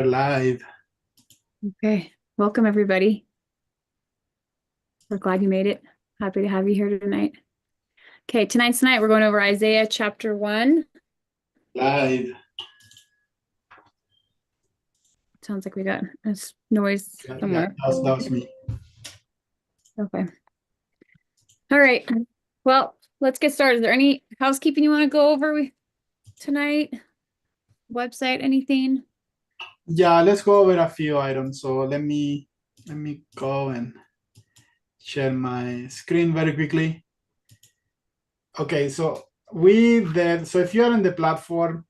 We're live. Okay, welcome everybody. We're glad you made it. Happy to have you here tonight. Okay, tonight's night we're going over Isaiah chapter 1. Live. Sounds like we got a noise Yeah, somewhere. that was me. Okay. All right. Well, let's get started. Is there any housekeeping you want to go over tonight? Website, anything? Yeah, let's go over a few items. So let me go and share my screen very quickly. Okay, so if you are on the platform,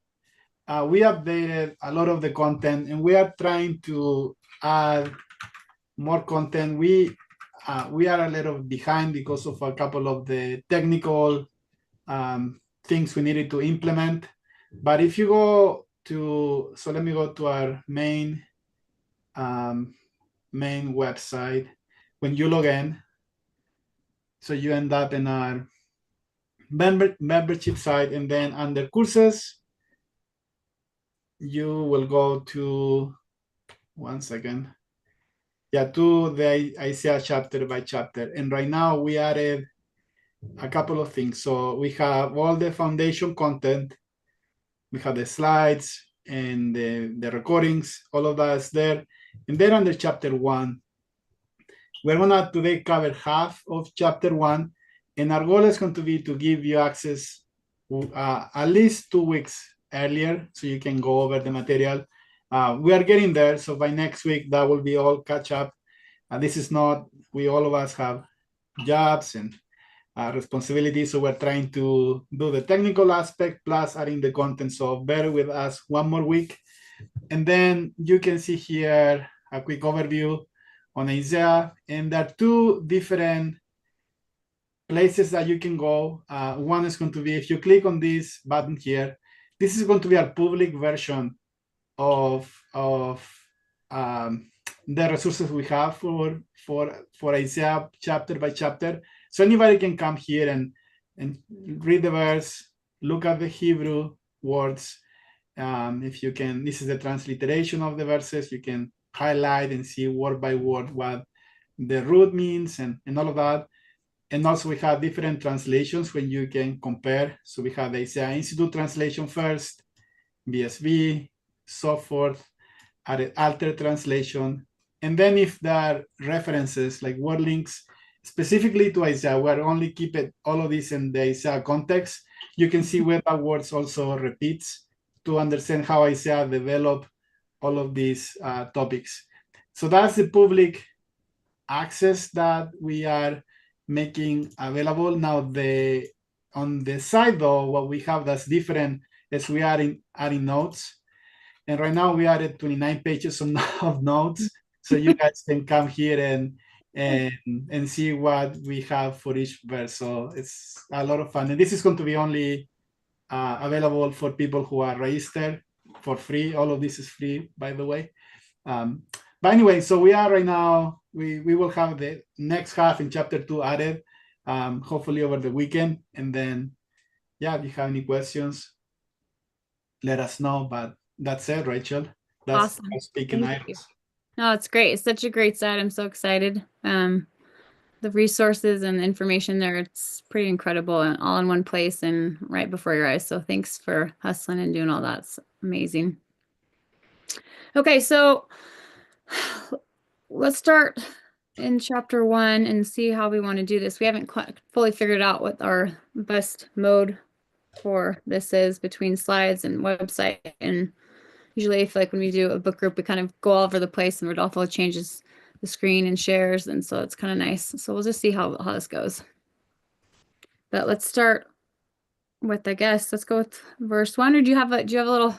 we updated a lot of the content and we are trying to add more content. We are a little behind because of a couple of the technical things we needed to implement. But if you go to, so let me go to our main website. When you log in, so you end up in our membership site, and then under courses, you will go to, one second, yeah, to the Isaiah chapter by chapter. And right now we added a couple of things. So we have all the foundation content, we have the slides and the recordings, all of that is there. And then under chapter 1, we're gonna today cover half of chapter 1, and our goal is going to be to give you access at least 2 weeks earlier so you can go over the material. We are getting there, so by next week that will be all catch up. This is not, we all of us have jobs and responsibilities, so we're trying to do the technical aspect plus adding the content. So bear with us one more week, and then you can see here a quick overview on Isaiah, and there are two different places that you can go. One is going to be, if you click on this button here, this is going to be a public version of the resources we have for Isaiah chapter by chapter. So anybody can come here and read the verse, look at the Hebrew words. If you can, this is the transliteration of the verses. You can highlight and see word by word what the root means and all of that. And also we have different translations when you can compare. So we have the Isaiah Institute translation first, BSB, so forth, Alter translation. And then if there are references like word links specifically to Isaiah, we're only keeping all of this in the Isaiah context. You can see where that words also repeats to understand how Isaiah developed all of these topics. So that's the public access that we are making available. Now on the side though, what we have that's different is we are adding notes. And right now we added 29 pages of notes. So you guys can come here and see what we have for each verse. So it's a lot of fun. And this is going to be only available for people who are registered for free. All of this is free, by the way. But anyway, so we are right now, we will have the next half in chapter 2 added, hopefully over the weekend. And then, yeah, if you have any questions, let us know. But that's it, Rachel. That's Awesome. speaking Thank you. items. No, it's great. It's such a great site. I'm so excited. The resources and the information there, it's pretty incredible and all in one place and right before your eyes. So thanks for hustling and doing all that. It's amazing. Okay, so let's start in chapter 1 and see how we want to do this. We haven't quite fully figured out what our best mode for this is between slides and website. And usually, I feel like when we do a book group, we kind of go all over the place and Rodolfo changes the screen and shares. And so it's kind of nice. So we'll just see how this goes. But let's start with, I guess, let's go with verse 1. Or do you have a little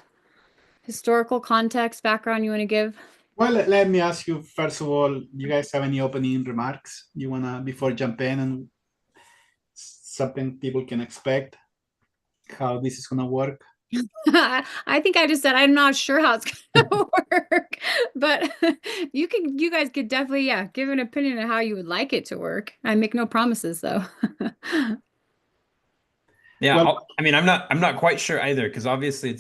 historical context background you want to give? Well, let me ask you, first of all, you guys have any opening remarks you want to, before jump in, and something people can expect, how this is going to work? I think I just said I'm not sure how it's gonna work, but you guys could definitely, yeah, give an opinion on how you would like it to work. I make no promises though. Yeah, Well, I mean, I'm not quite sure either because obviously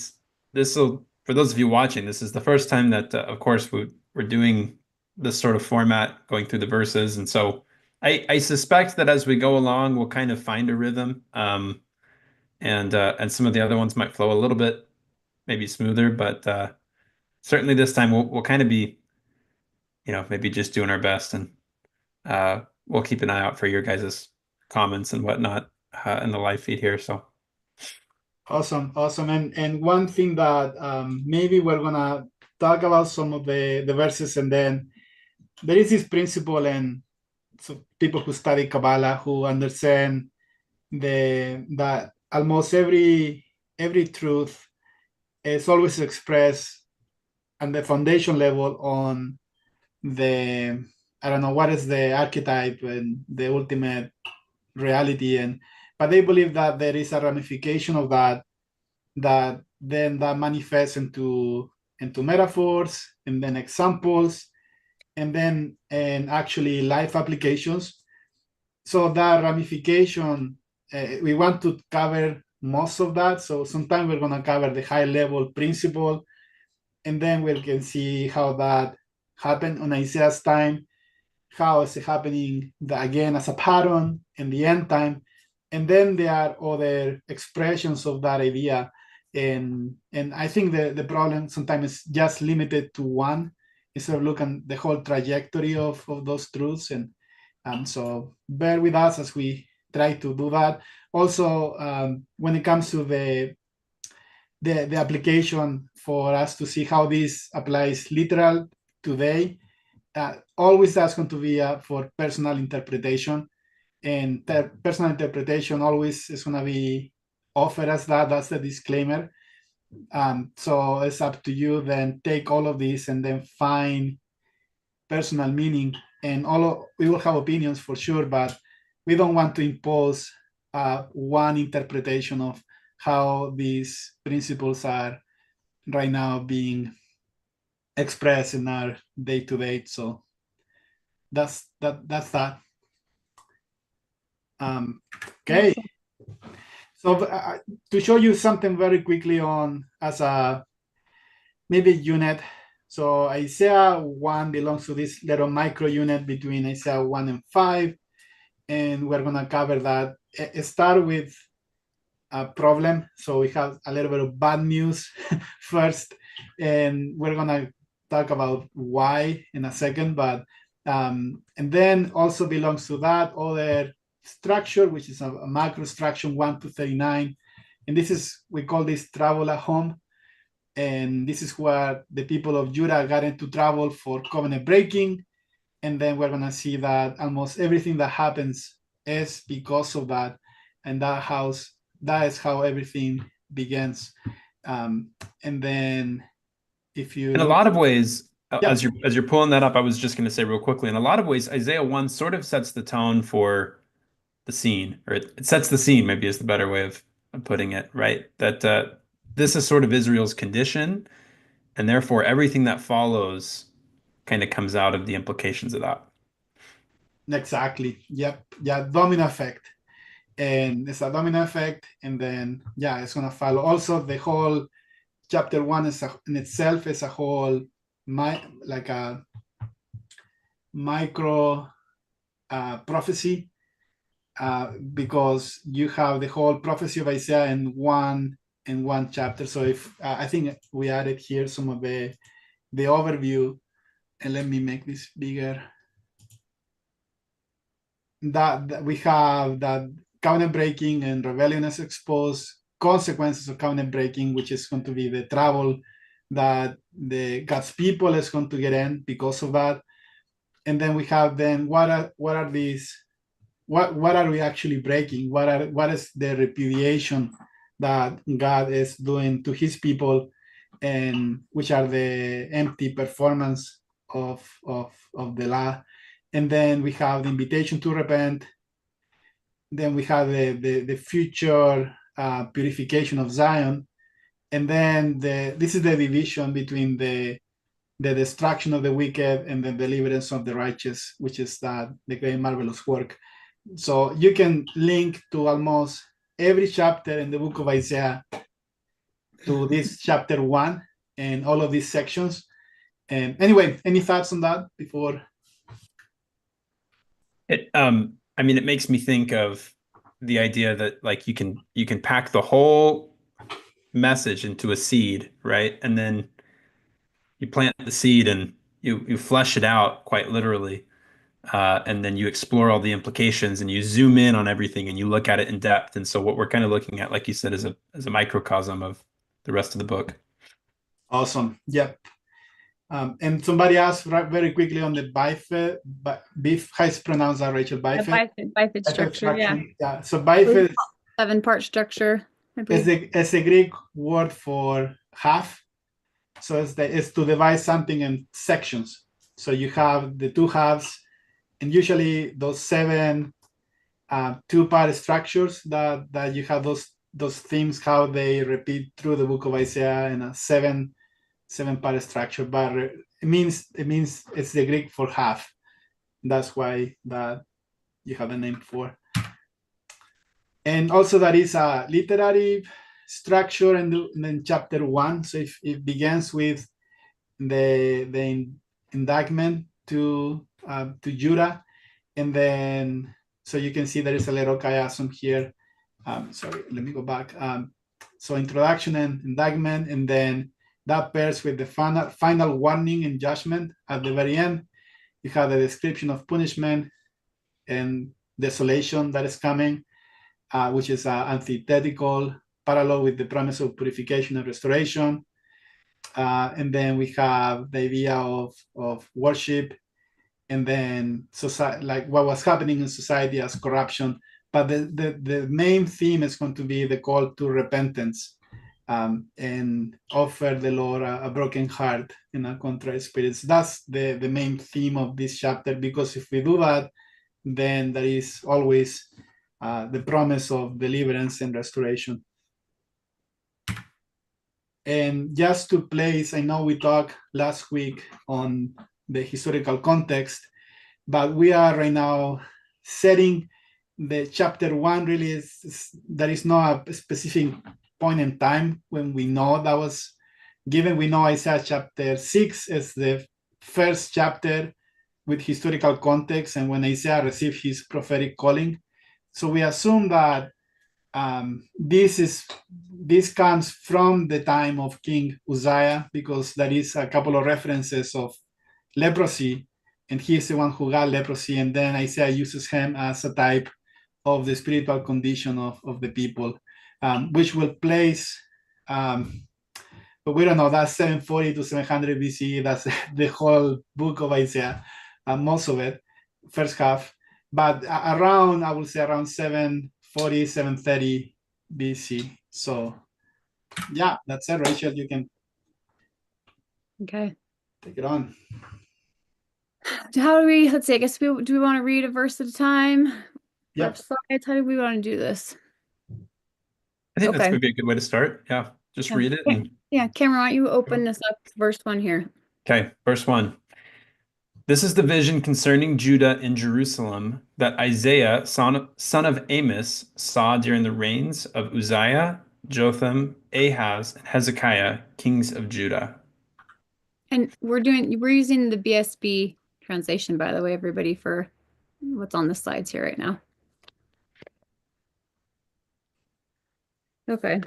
this will, for those of you watching, this is the first time that, of course, we're doing this sort of format, going through the verses, and so I suspect that as we go along, we'll kind of find a rhythm, and some of the other ones might flow a little bit maybe smoother, but certainly this time we'll kind of be, maybe just doing our best, and we'll keep an eye out for your guys' comments and whatnot in the live feed here. So awesome. And one thing that maybe we're gonna talk about some of the verses, and then there is this principle, and so people who study Kabbalah who understand that almost every truth is always expressed on the foundation level on the, I don't know what is the archetype and the ultimate reality, but they believe that there is a ramification of that then that manifests into metaphors, and then examples, and actually life applications. So that ramification, we want to cover most of that. So sometimes we're going to cover the high level principle, and then we can see how that happened on Isaiah's time, how is it happening again as a pattern in the end time, and then there are other expressions of that idea. And I think the problem sometimes is just limited to one, instead of looking the whole trajectory of those truths. And so bear with us as we try to do that. Also, when it comes to the application for us to see how this applies literal today, always that's going to be for personal interpretation, and personal interpretation always is going to be offered as that. That's the disclaimer. So it's up to you. Then take all of this and then find personal meaning. And we will have opinions for sure, but we don't want to impose one interpretation of how these principles are right now being expressed in our day-to-day. So that's that. Okay. So to show you something very quickly on as a maybe unit. So Isaiah 1 belongs to this little micro unit between Isaiah 1 and 5. And we're going to cover that. Start with a problem. So we have a little bit of bad news first, and we're going to talk about why in a second. But and then also belongs to that other structure, which is a macro structure 1 to 39. And this is, we call this trouble at home. And this is where the people of Judah got into trouble for covenant breaking. And then we're going to see that almost everything that happens is because of that. And that is how everything begins. And then if you... In a lot of ways, yeah. as you're pulling that up, I was just going to say real quickly, in a lot of ways, Isaiah 1 sort of sets the tone for the scene, or it sets the scene, maybe is the better way of putting it, right? That this is sort of Israel's condition, and therefore everything that follows kind of comes out of the implications of that. Exactly. Yep. Yeah. Domino effect. And it's a domino effect. And then, yeah, it's going to follow. Also, the whole chapter 1 in itself is a whole, like a micro prophecy, because you have the whole prophecy of Isaiah in one chapter. So if I think we added here some of the overview, and let me make this bigger. That we have that covenant breaking and rebellion is exposed, consequences of covenant breaking, which is going to be the trouble that God's people is going to get in because of that. And then we have what are these? What are we actually breaking? What is the repudiation that God is doing to His people, and which are the empty performance of the law? And then we have the invitation to repent. Then we have the future purification of Zion. And then this is the division between the destruction of the wicked and the deliverance of the righteous, which is the great marvelous work. So you can link to almost every chapter in the book of Isaiah to this chapter 1, and all of these sections. And anyway, any thoughts on that before? I mean, it makes me think of the idea that like you can pack the whole message into a seed, right? And then you plant the seed and you flesh it out quite literally. And then you explore all the implications and you zoom in on everything and you look at it in depth. And so what we're kind of looking at, like you said, is a microcosm of the rest of the book. Awesome. Yep. And somebody asked very quickly on the bifid, how is pronounced that, Rachel? Bifid? Bifid structure, yeah. Yeah. So bifid 7-part structure, I believe. is the Greek word for half. So it's to divide something in sections. So you have the two halves, and usually those 7 2-part structures that you have those themes, how they repeat through the book of Isaiah in a 7-part structure, but it means it's the Greek for half. That's why that you have a name for. And also that is a literary structure in chapter 1. So if it begins with the indictment to Judah, and then so you can see there is a little chiasm here. Sorry, let me go back. So introduction and indictment, and then that pairs with the final warning and judgment at the very end. You have the description of punishment and desolation that is coming, which is antithetical, parallel with the promise of purification and restoration. And then we have the idea of worship, and then society, like what was happening in society as corruption. But the main theme is going to be the call to repentance, and offer the Lord a broken heart and a contrite spirit. That's the main theme of this chapter, because if we do that, then there is always the promise of deliverance and restoration. And just to place, I know we talked last week on the historical context, but we are right now setting the chapter 1. Really there is not a specific point in time when we know that was given. We know Isaiah chapter 6 is the first chapter with historical context, and when Isaiah received his prophetic calling. So we assume that this comes from the time of King Uzziah, because there is a couple of references of leprosy, and he is the one who got leprosy, and then Isaiah uses him as a type of the spiritual condition of the people, which will place, but we don't know, that's 740 to 700 BCE. That's the whole book of Isaiah, most of it, first half, but around, I would say around 740, 730 BC. So yeah, that's it. Rachel, you can Okay. take it on. How do we, let's see, I guess do we want to read a verse at a time? Yep. Slides, how do we want to do this? I think that's Okay. maybe a good way to start. Yeah, just Yeah. read it. Yeah. And, Yeah, Cameron, why don't you open this up, verse 1 here? okay, verse 1. This is the vision concerning Judah and Jerusalem that Isaiah, son of Amos, saw during the reigns of Uzziah, Jotham, Ahaz, and Hezekiah, kings of Judah. And we're using the BSB translation, by the way, everybody, for what's on the slides here right now. Okay.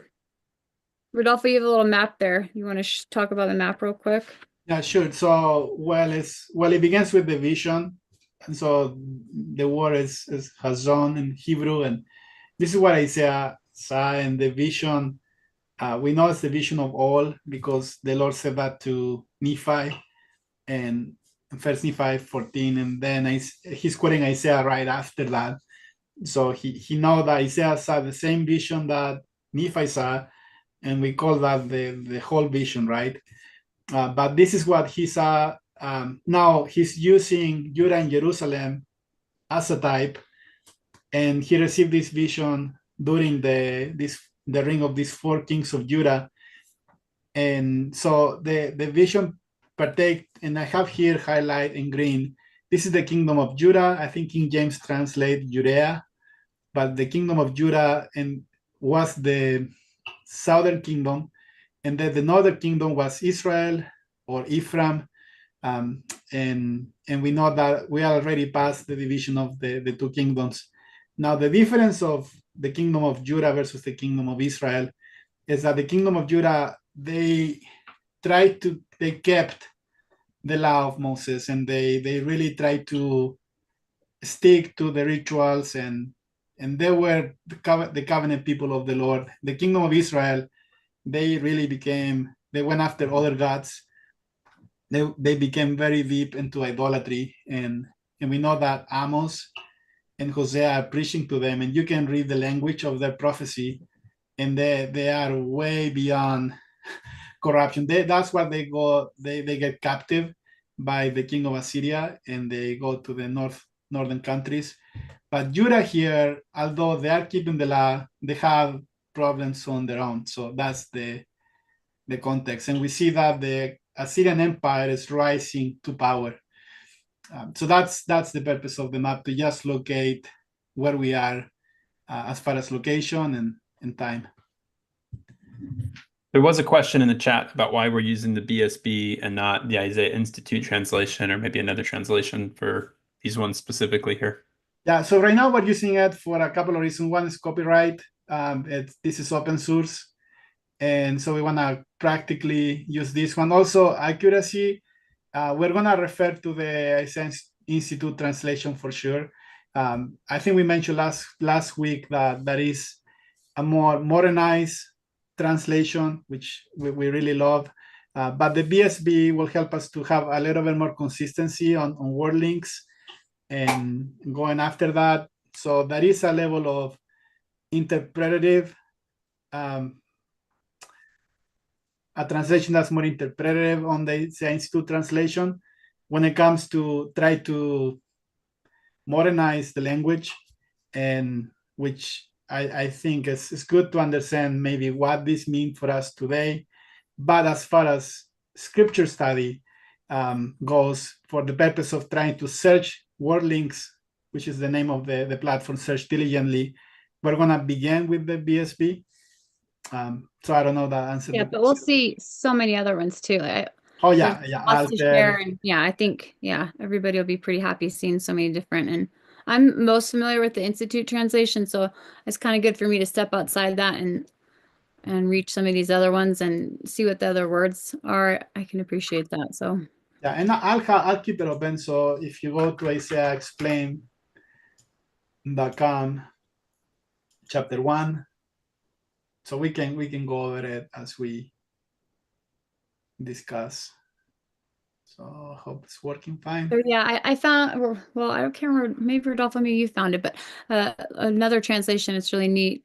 Rodolfo, you have a little map there. You want to talk about the map real quick? Yeah, sure. So, it begins with the vision. And so the word is Hazon in Hebrew. And this is what Isaiah saw in the vision. We know it's the vision of all, because the Lord said that to Nephi and First Nephi 14. And then he's quoting Isaiah right after that. So he knows that Isaiah saw the same vision that Nephi saw, and we call that the whole vision, right? But this is what he saw. Now he's using Judah and Jerusalem as a type, and he received this vision during the reign of these 4 kings of Judah. And so the vision partake, and I have here highlight in green, this is the kingdom of Judah. I think King James translate Judea, but the kingdom of Judah was the southern kingdom, and then the northern kingdom was Israel or Ephraim. And we know that we are already past the division of the two kingdoms. Now, the difference of the kingdom of Judah versus the kingdom of Israel is that the kingdom of Judah, they kept the law of Moses, and they really tried to stick to the rituals, and they were the covenant people of the Lord. The kingdom of Israel, they went after other gods. They became very deep into idolatry, and we know that Amos and Hosea are preaching to them, and you can read the language of their prophecy, and they are way beyond corruption. That's why they go. They get captive by the king of Assyria, and they go to the northern countries. But Judah here, although they are keeping the law, they have problems on their own. So that's the context, and we see that the Assyrian Empire is rising to power. So that's the purpose of the map, to just locate where we are as far as location and time. There was a question in the chat about why we're using the BSB and not the Isaiah Institute translation, or maybe another translation for these ones specifically here. Yeah, so right now we're using it for a couple of reasons. One is copyright. This is open source, and so we want to practically use this one. Also, accuracy. We're going to refer to the Isaiah Institute translation for sure. I think we mentioned last week that is a more modernized translation, which we really love. But the BSB will help us to have a little bit more consistency on word links and going after that. So there is a level of interpretative, a translation that's more interpretative on the Institute translation when it comes to try to modernize the language, and which I think it's good to understand maybe what this means for us today. But as far as scripture study goes, for the purpose of trying to search word links, which is the name of the platform, Search Diligently, we're going to begin with the BSB. So I don't know that answer. Yeah, but we'll see so many other ones too. Lots to share, and I think everybody will be pretty happy seeing so many different. And I'm most familiar with the Institute translation, so it's kind of good for me to step outside that and reach some of these other ones and see what the other words are. I can appreciate that. So and I'll keep it open. So if you go to IsaiahExplained.com, chapter 1, so we can go over it as we discuss. So I hope it's working fine. So I found, well, I can't remember, maybe Rodolfo, maybe you found it, but another translation, it's really neat.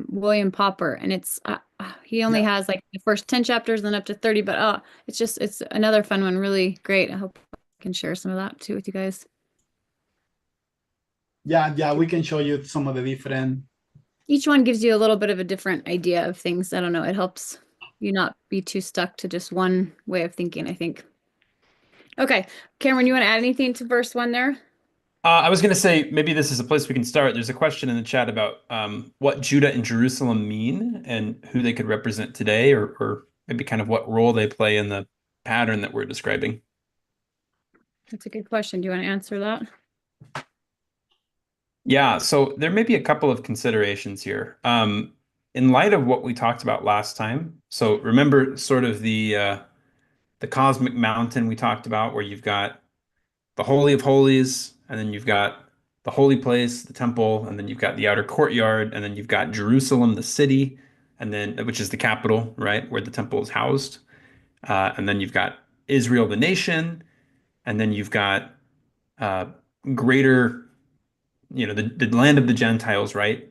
William Popper, and it's he only has like the first 10 chapters, then up to 30, but it's another fun one, really great. I hope I can share some of that too with you guys. Yeah, we can show you some of the different. Each one gives you a little bit of a different idea of things. I don't know, it helps you not be too stuck to just one way of thinking, I think. Okay, Cameron, you want to add anything to verse 1 there? I was going to say, maybe this is a place we can start. There's a question in the chat about what Judah and Jerusalem mean and who they could represent today, or maybe kind of what role they play in the pattern that we're describing. That's a good question. Do you want to answer that? Yeah, so there may be a couple of considerations here. In light of what we talked about last time, so remember sort of the cosmic mountain we talked about, where you've got the Holy of Holies, and then you've got the holy place, the temple, and then you've got the outer courtyard, and then you've got Jerusalem, the city, and then which is the capital, right, where the temple is housed. And then you've got Israel, the nation, and then you've got greater, the land of the Gentiles, right?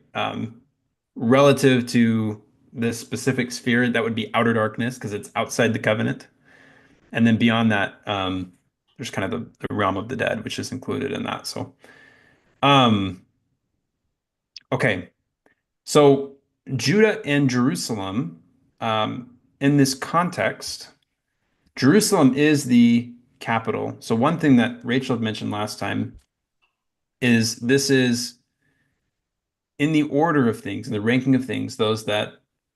Relative to this specific sphere, that would be outer darkness because it's outside the covenant. And then beyond that, there's kind of the realm of the dead, which is included in that. So, okay. So Judah and Jerusalem, in this context, Jerusalem is the capital. So one thing that Rachel had mentioned last time is this is in the order of things, in the ranking of things, those that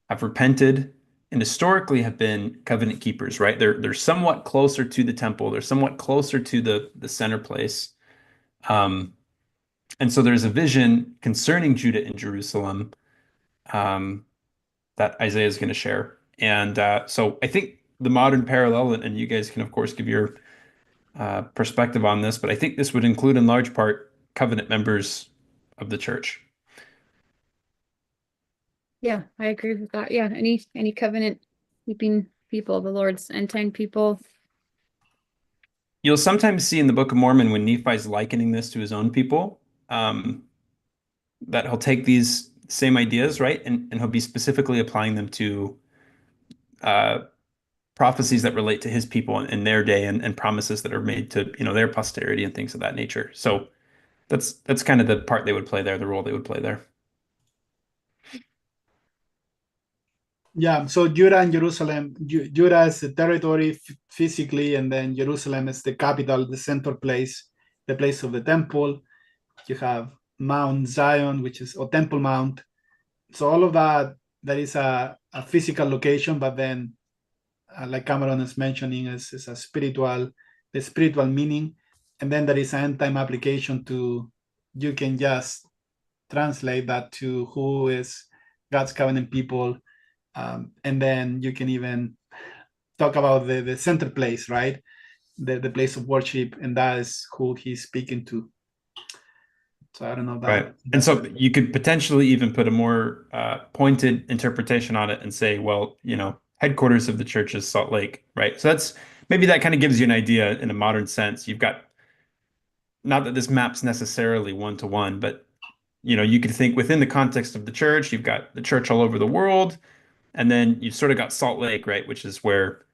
have repented and historically have been covenant keepers, right? They're somewhat closer to the temple. They're somewhat closer to the center place. And so there's a vision concerning Judah and Jerusalem that Isaiah is going to share. And so I think the modern parallel, and you guys can, of course, give your perspective on this, but I think this would include in large part covenant members of the church. Yeah, I agree with that. Yeah, any covenant keeping people, the Lord's end time people. You'll sometimes see in the Book of Mormon when Nephi's likening this to his own people, that he'll take these same ideas, right? And he'll be specifically applying them to prophecies that relate to his people in their day and promises that are made to, their posterity and things of that nature. So that's kind of the part they would play there, the role they would play there. Yeah, so Judah and Jerusalem, Judah is the territory physically, and then Jerusalem is the capital, the central place, the place of the temple. You have Mount Zion, which is, or Temple Mount. So all of that is a physical location, but then, like Cameron is mentioning, is the spiritual meaning. And then there is an end time application to, you can just translate that to who is God's covenant people. And then you can even talk about the center place, right? The place of worship, and that is who he's speaking to. So I don't know that. Right. And so you could potentially even put a more pointed interpretation on it and say, well, headquarters of the church is Salt Lake, right? So maybe that kind of gives you an idea in a modern sense. You've got, not that this maps necessarily one-to-one, but you could think within the context of the church, you've got the church all over the world. And then you've sort of got Salt Lake, right, which is where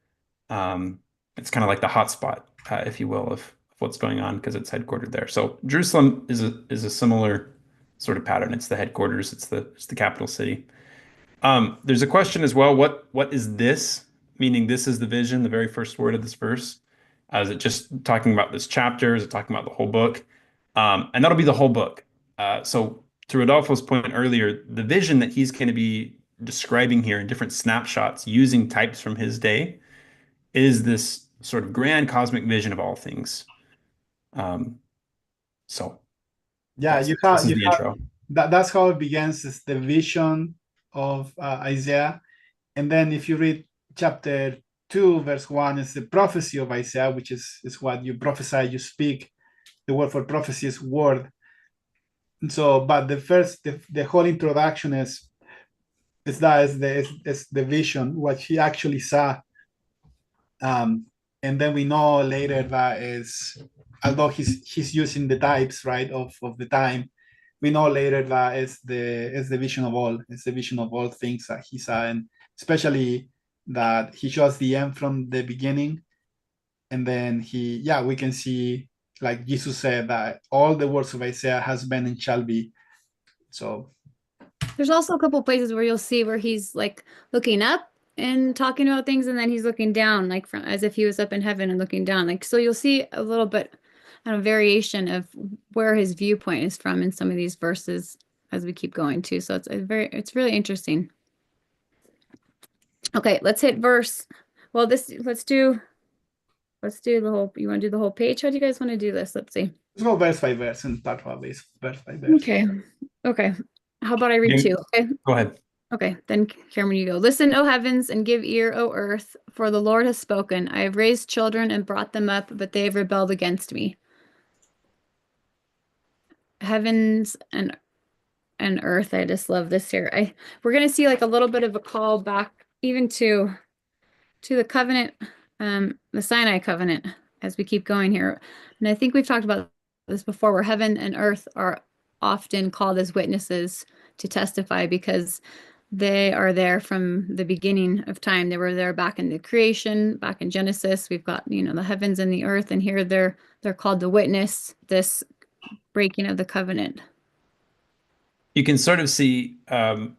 it's kind of like the hotspot, if you will, of what's going on because it's headquartered there. So Jerusalem is a similar sort of pattern. It's the headquarters. It's the capital city. There's a question as well. What is this? Meaning this is the vision, the very first word of this verse. Is it just talking about this chapter? Is it talking about the whole book? And that'll be the whole book. So to Rodolfo's point earlier, the vision that he's going to be describing here in different snapshots using types from his day is this sort of grand cosmic vision of all things. So yeah, that's how it begins, is the vision of Isaiah. And then if you read chapter 2, verse 1, is the prophecy of Isaiah, which is what you prophesy, you speak. The word for prophecy is word. And so, but the whole introduction is the vision, what he actually saw. And then we know later that is, although he's using the types, right, of the time, we know later that is the vision of all. It's the vision of all things that he saw, and especially that he shows the end from the beginning. And then we can see, like Jesus said, that all the words of Isaiah has been and shall be. So there's also a couple places where you'll see where he's like looking up and talking about things, and then he's looking down, like from as if he was up in heaven and looking down. Like, so you'll see a little bit of variation of where his viewpoint is from in some of these verses as we keep going too. So it's really interesting. Okay, let's hit verse. Well, let's do the whole, you want to do the whole page? How do you guys want to do this? Let's see. Let's go verse by verse and start with this verse by verse. Okay. How about I read 2? Okay. Go ahead. Okay, then Cameron, you go. Listen, O heavens, and give ear, O earth, for the Lord has spoken. I have raised children and brought them up, but they have rebelled against me. Heavens and earth, I just love this here. We're gonna see like a little bit of a call back even to the covenant, the Sinai covenant, as we keep going here. And I think we've talked about this before, where heaven and earth are often called as witnesses to testify because they are there from the beginning of time. They were there back in the creation, back in Genesis. We've got, the heavens and the earth, and here they're called to witness this breaking of the covenant. You can sort of see, to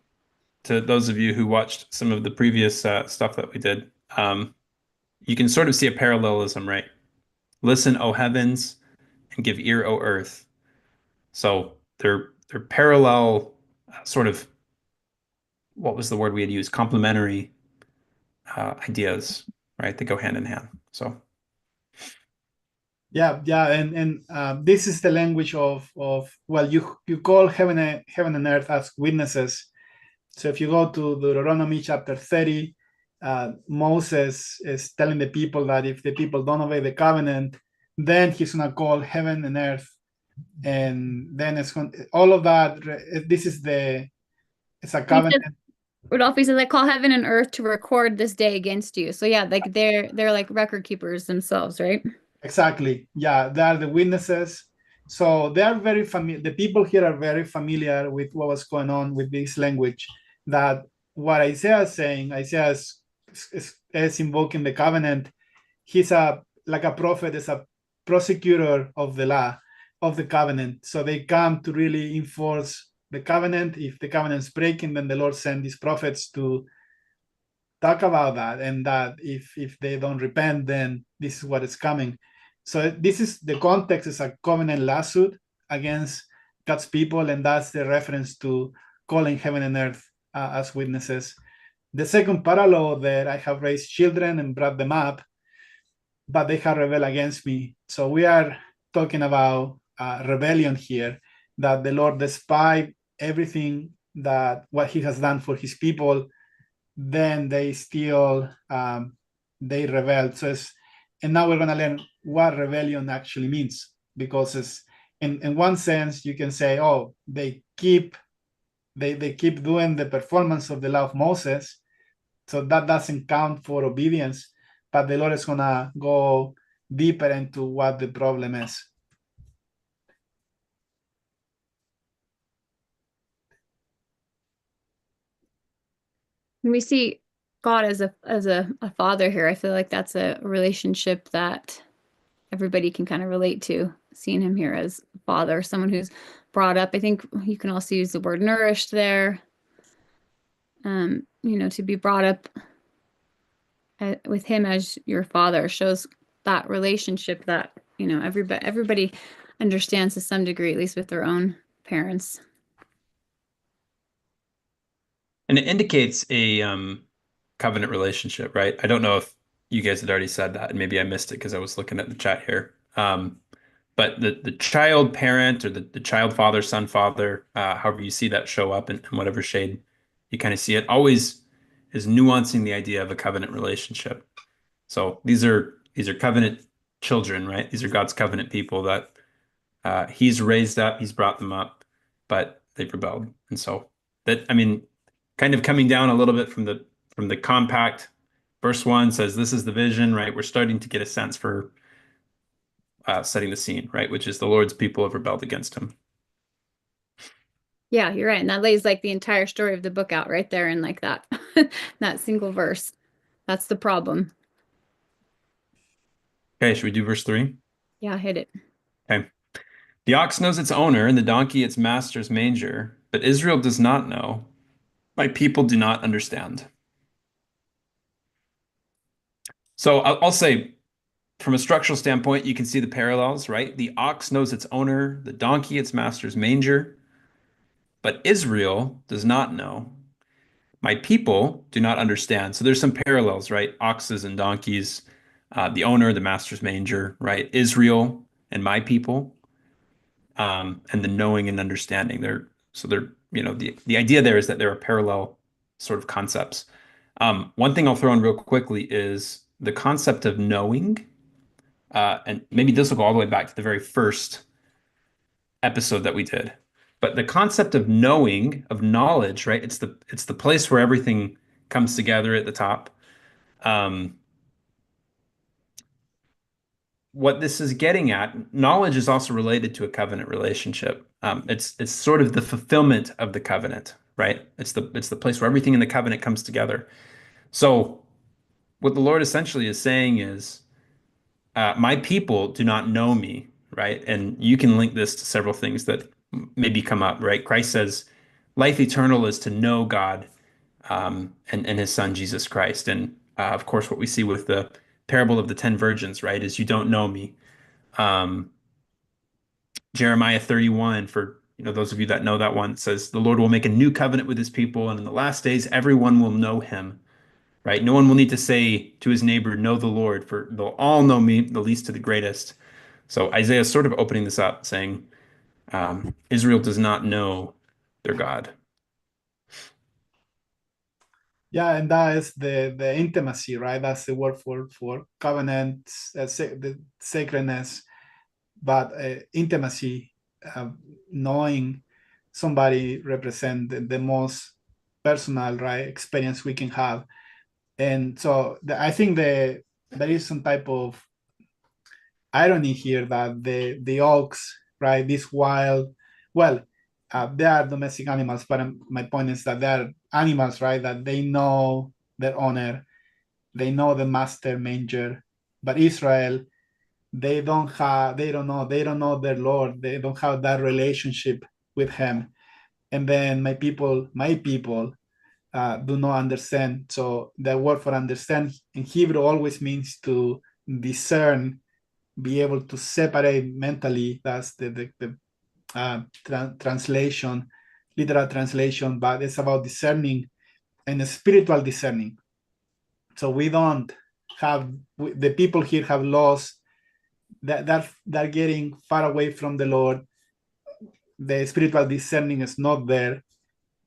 those of you who watched some of the previous stuff that we did, you can sort of see a parallelism, right? Listen, O heavens, and give ear, O earth. So they're parallel, sort of, what was the word we had used? Complementary ideas, right? They go hand in hand. So Yeah, and this is the language of well, you call heaven and earth as witnesses. So if you go to Deuteronomy chapter 30, Moses is telling the people that if the people don't obey the covenant, then he's gonna call heaven and earth, and then all of that. This is it's a covenant. Rodolphe says, I call heaven and earth to record this day against you. So yeah, like they're like record keepers themselves, right? Exactly. Yeah, they are the witnesses. So they are very familiar. The people here are very familiar with what was going on with this language. That what Isaiah is saying, Isaiah is invoking the covenant. He's like a prophet, is a prosecutor of the law, of the covenant. So they come to really enforce the covenant. If the covenant is breaking, then the Lord sent these prophets to talk about that, and that if they don't repent, then this is what is coming. So this is the context, is a covenant lawsuit against God's people, and that's the reference to calling heaven and earth as witnesses. The second parallel, that I have raised children and brought them up, but they have rebelled against me. So we are talking about rebellion here, that the Lord, despite everything that what he has done for his people, then they still they rebelled. And now we're going to learn what rebellion actually means, because it's, in one sense you can say, oh, they keep doing the performance of the law of Moses, so that doesn't count for obedience. But the Lord is going to go deeper into what the problem is. When we see God as a father here, I feel like that's a relationship that everybody can kind of relate to, seeing him here as father, someone who's brought up. I think you can also use the word nourished there. To be brought up with him as your father shows that relationship that, everybody understands to some degree, at least with their own parents. and it indicates a covenant relationship, right? I don't know if you guys had already said that, and maybe I missed it because I was looking at the chat here. But the child parent, or the child father, son father, however you see that show up in whatever shade you kind of see it, always is nuancing the idea of a covenant relationship. So these are covenant children, right? These are God's covenant people that he's raised up, he's brought them up, but they've rebelled. And so that, I mean, kind of coming down a little bit from the compact, verse 1 says this is the vision, right? We're starting to get a sense for setting the scene, right? Which is the Lord's people have rebelled against him. Yeah, you're right. And that lays like the entire story of the book out right there in like that, that single verse. That's the problem. Okay, should we do verse 3? Yeah, hit it. Okay. The ox knows its owner, and the donkey its master's manger, but Israel does not know. My people do not understand. So I'll say, from a structural standpoint, you can see the parallels, right? The ox knows its owner, the donkey its master's manger, but Israel does not know. My people do not understand. So there's some parallels, right? Oxes and donkeys, the owner, the master's manger, right? Israel and my people, and the knowing and understanding. They're the idea there is that there are parallel sort of concepts. One thing I'll throw in real quickly is the concept of knowing, and maybe this will go all the way back to the very first episode that we did. But the concept of knowing, of knowledge, right? It's the place where everything comes together at the top. What this is getting at, knowledge is also related to a covenant relationship. It's sort of the fulfillment of the covenant, right? It's the place where everything in the covenant comes together. So what the Lord essentially is saying is, my people do not know me, right? And you can link this to several things that maybe come up, right? Christ says, life eternal is to know God, and his son, Jesus Christ. And of course, what we see with the parable of the 10 virgins, right, is you don't know me. Jeremiah 31, for those of you that know that one, says the Lord will make a new covenant with his people, and in the last days everyone will know him, right? No one will need to say to his neighbor, know the Lord, for they'll all know me, the least to the greatest. So Isaiah is sort of opening this up, saying, Israel does not know their God. Yeah, and that is the intimacy, right? That's the word for covenant, the sacredness, but intimacy, knowing somebody represent the most personal, right, experience we can have. And so I think there is some type of irony here that the oaks, right, this wild, well, they are domestic animals, but my point is that they are animals, right, that they know their owner, they know the master manger, but Israel, they don't know their Lord, they don't have that relationship with him. And then my people do not understand. So the word for understand in Hebrew always means to discern, be able to separate mentally. That's the translation, literal translation, but it's about discerning and spiritual discerning. So we don't have, the people here have lost that they're getting far away from the Lord. The spiritual discerning is not there.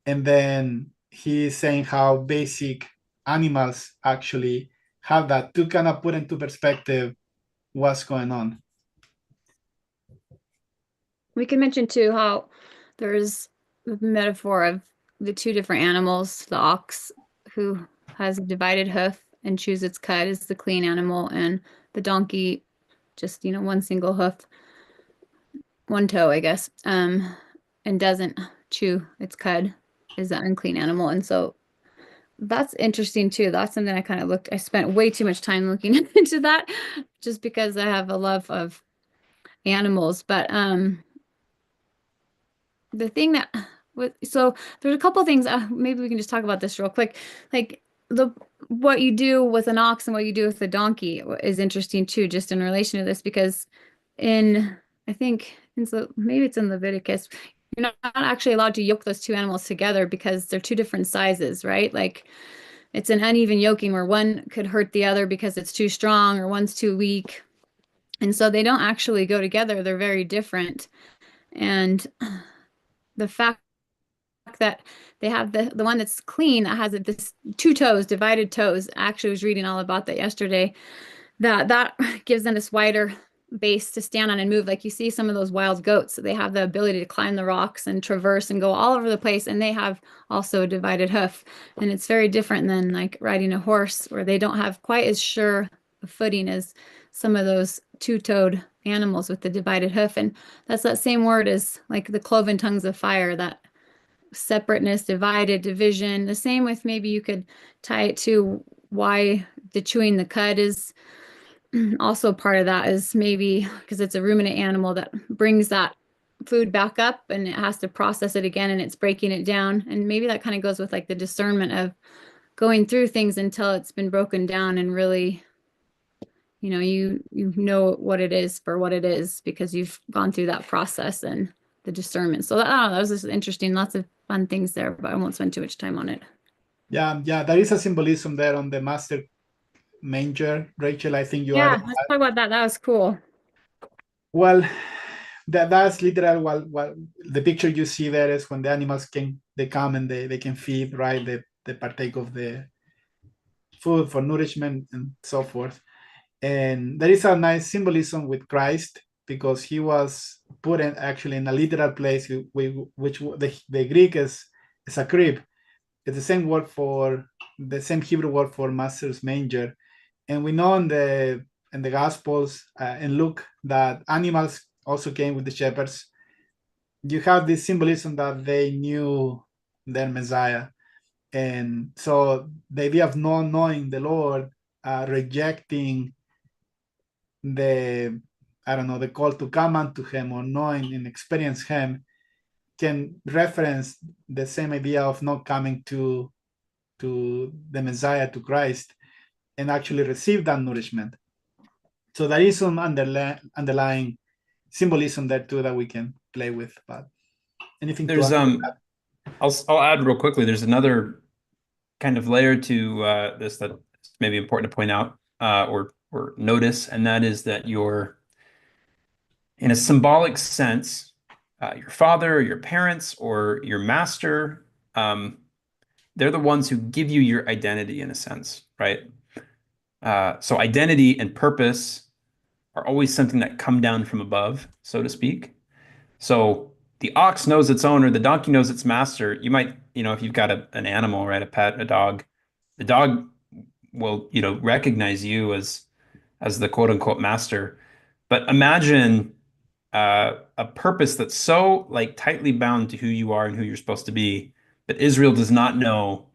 And then he is saying how basic animals actually have that, to kind of put into perspective what's going on. We can mention too how there's the metaphor of the two different animals, the ox who has a divided hoof and chews its cud is the clean animal, and the donkey just, one single hoof, one toe, I guess, and doesn't chew its cud is the unclean animal. And so that's interesting too. That's something I spent way too much time looking into that just because I have a love of animals. But the thing that so there's a couple things, maybe we can just talk about this real quick. Like what you do with an ox and what you do with a donkey is interesting too, just in relation to this, because I think maybe it's in Leviticus, you're not actually allowed to yoke those two animals together because they're two different sizes, right? Like it's an uneven yoking where one could hurt the other because it's too strong or one's too weak. And so they don't actually go together. They're very different. And the fact that they have the one that's clean, that has this two toes, divided toes. I actually was reading all about that yesterday. That gives them this wider base to stand on and move. Like you see some of those wild goats, so they have the ability to climb the rocks and traverse and go all over the place. And they have also a divided hoof. And it's very different than like riding a horse, where they don't have quite as sure a footing as some of those two-toed animals with the divided hoof. And that's that same word as like the cloven tongues of fire, that separateness, divided, division. The same with, maybe you could tie it to why the chewing the cud is also part of that, is maybe because it's a ruminant animal that brings that food back up and it has to process it again and it's breaking it down. And maybe that kind of goes with like the discernment of going through things until it's been broken down and really, you know what it is for what it is because you've gone through that process and the discernment. So that was just interesting. Lots of fun things there, but I won't spend too much time on it. Yeah, there is a symbolism there on the master manger. Rachel, I think you Yeah, are. let's talk about that. That was cool. Well, that's literal. What the picture you see there is when the animals they come and they can feed, right? They partake of the food for nourishment and so forth. And there is a nice symbolism with Christ, because he was put in actually in a literal place, which the Greek is a crib. It's the same word for the same Hebrew word for master's manger. And we know in the Gospels, in Luke, that animals also came with the shepherds. You have this symbolism that they knew their Messiah. And so the idea of not knowing the Lord, rejecting the call to come unto him, or knowing and experience him, can reference the same idea of not coming to the Messiah, to Christ, and actually receive that nourishment. So there is some underlying symbolism there too that we can play with. But anything there's to add? I'll add real quickly, there's another kind of layer to this that may be important to point out or notice, and that is that you're, in a symbolic sense, your father or your parents or your master, they're the ones who give you your identity in a sense, right? So identity and purpose are always something that come down from above, so to speak. So the ox knows its owner, the donkey knows its master. You might, if you've got an animal, right, a pet, a dog, the dog will, recognize you as the quote unquote master. But imagine a purpose that's so like tightly bound to who you are and who you're supposed to be that Israel does not know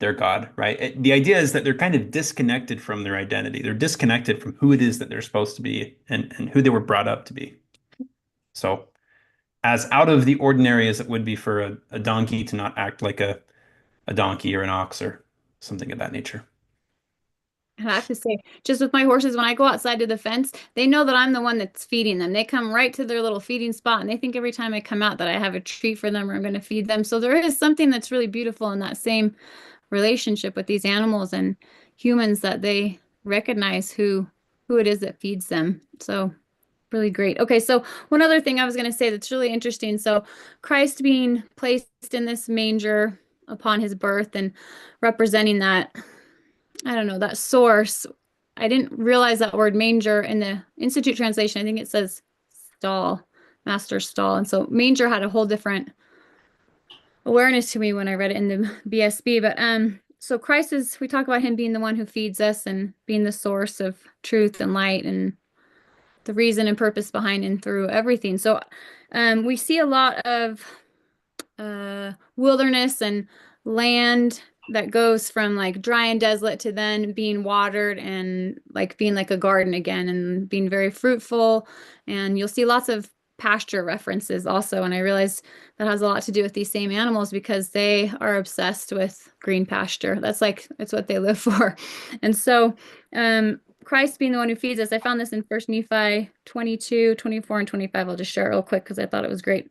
their God, right? The idea is that they're kind of disconnected from their identity. They're disconnected from who it is that they're supposed to be and who they were brought up to be. So as out of the ordinary as it would be for a donkey to not act like a donkey or an ox or something of that nature. And I have to say, just with my horses, when I go outside to the fence, they know that I'm the one that's feeding them. They come right to their little feeding spot, and they think every time I come out that I have a treat for them or I'm going to feed them. So there is something that's really beautiful in that same relationship with these animals and humans, that they recognize who it is that feeds them. So really great. Okay, so one other thing I was going to say that's really interesting. So Christ being placed in this manger upon his birth and representing that, I don't know, that source. I didn't realize that word manger in the Institute translation. I think it says stall, master stall. And so manger had a whole different awareness to me when I read it in the BSB. But so Christ is, we talk about him being the one who feeds us and being the source of truth and light and the reason and purpose behind and through everything. So we see a lot of wilderness and land that goes from like dry and desolate to then being watered and like being like a garden again and being very fruitful. And you'll see lots of pasture references also. And I realize that has a lot to do with these same animals because they are obsessed with green pasture. That's like, it's what they live for. And so Christ being the one who feeds us, I found this in 1 Nephi 22, 24, and 25. I'll just share it real quick because I thought it was great.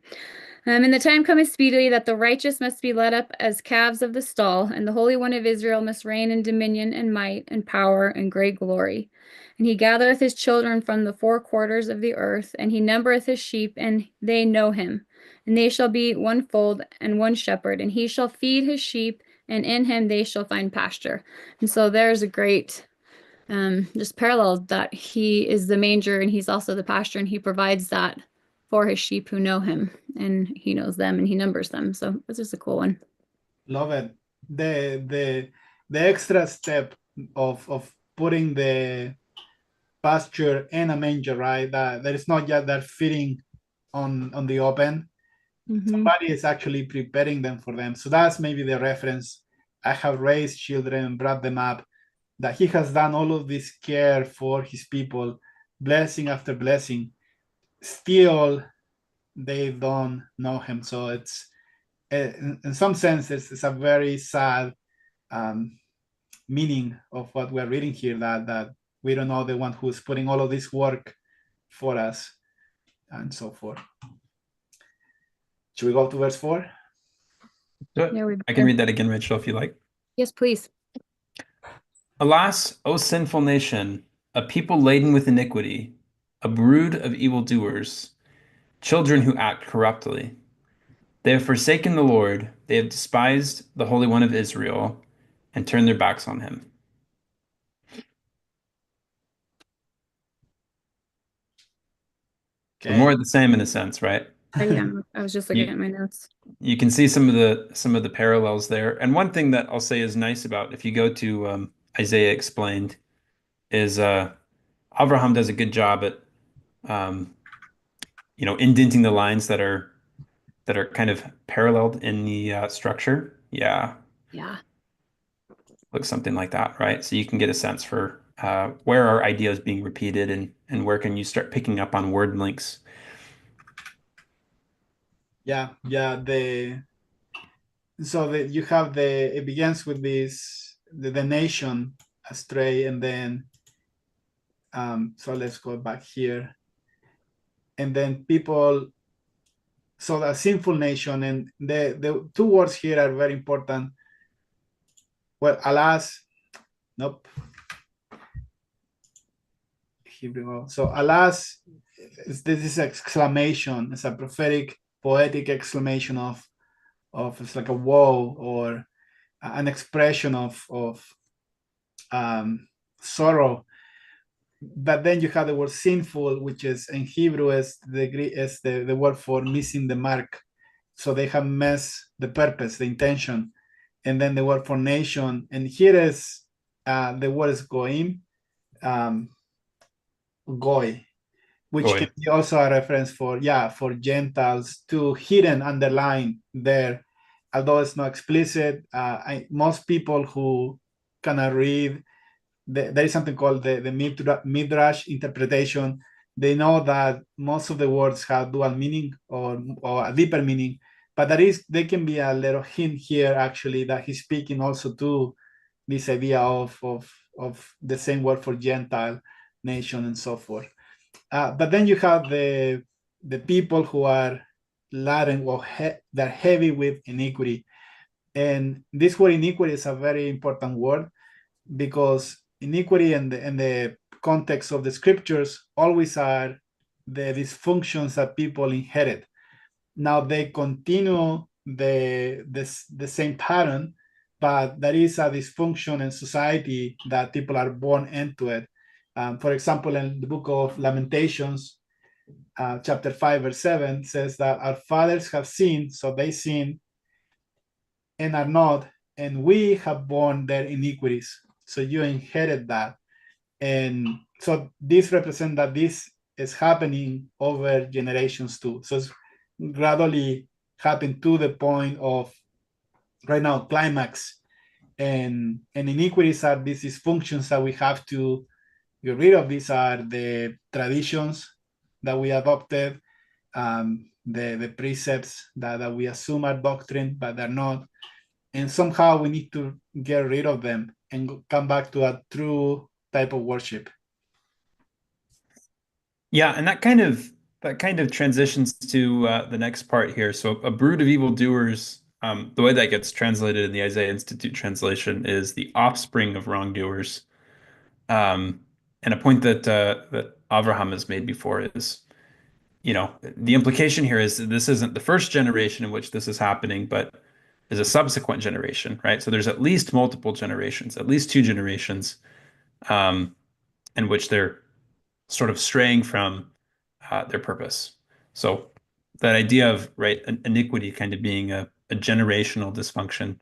And the time cometh speedily that the righteous must be led up as calves of the stall, and the Holy One of Israel must reign in dominion and might and power and great glory. And he gathereth his children from the four quarters of the earth, and he numbereth his sheep, and they know him. And they shall be one fold and one shepherd, and he shall feed his sheep, and in him they shall find pasture. And so there's a great just parallel that he is the manger and he's also the pasture, and he provides that for his sheep who know him, and he knows them and he numbers them. So it's just a cool one. Love it. The extra step of putting the pasture in a manger, right? That it's not just that feeding on the open. Somebody is actually preparing them for them. So that's maybe the reference. I have raised children and brought them up, that he has done all of this care for his people, blessing after blessing. Still, they don't know him. So it's, in some sense, it's a very sad meaning of what we're reading here, that we don't know the one who's putting all of this work for us and so forth. Should we go to verse 4? Yeah, I can read that again, Rachel, if you like. Yes, please. Alas, O sinful nation, a people laden with iniquity, a brood of evildoers, children who act corruptly. They have forsaken the Lord, they have despised the Holy One of Israel, and turned their backs on him. Okay. So more of the same in a sense, right? Yeah, I was just looking at my notes. You can see some of the parallels there. And one thing that I'll say is nice about, if you go to Isaiah Explained, is Avraham does a good job at indenting the lines that are kind of paralleled in the structure. Yeah. Looks something like that, right? So you can get a sense for where are ideas being repeated and where can you start picking up on word links. Yeah. So you have it begins with this, the nation astray, and then so let's go back here, and then people, so the sinful nation, and the two words here are very important. well, alas, nope. Hebrew. So alas, this is exclamation. It's a prophetic, poetic exclamation of it's like a woe or an expression of sorrow. But then you have the word sinful, which is in Hebrew is the word for missing the mark. So they have missed the purpose, the intention. And then the word for nation, and here is the word is goim, goy, which Goy. can be also a reference for Gentiles, to hidden, underline there, although it's not explicit. Most people who cannot read, there is something called the Midrash interpretation. They know that most of the words have dual meaning or a deeper meaning, but there can be a little hint here actually that he's speaking also to this idea of the same word for Gentile, nation, and so forth. But then you have the people who are laden or they're heavy with iniquity, and this word iniquity is a very important word because iniquity in the context of the scriptures always are the dysfunctions that people inherit. Now they continue the same pattern, but there is a dysfunction in society that people are born into it. For example, in the book of Lamentations, chapter 5, verse 7 says that our fathers have sinned, so they sin and are not, and we have borne their iniquities. So you inherit that. And so this represents that this is happening over generations too. So it's gradually happened to the point of right now climax. And iniquities are these dysfunctions that we have to get rid of. These are the traditions that we adopted, the precepts that we assume are doctrine, but they're not. And somehow we need to get rid of them and come back to a true type of worship. Yeah, and that kind of transitions to the next part here. So a brood of evildoers, the way that gets translated in the Isaiah Institute translation is the offspring of wrongdoers. And a point that Avraham has made before is, the implication here is that this isn't the first generation in which this is happening, but is a subsequent generation, right? So there's at least multiple generations, at least two generations, in which they're sort of straying from their purpose. So that idea of iniquity kind of being a generational dysfunction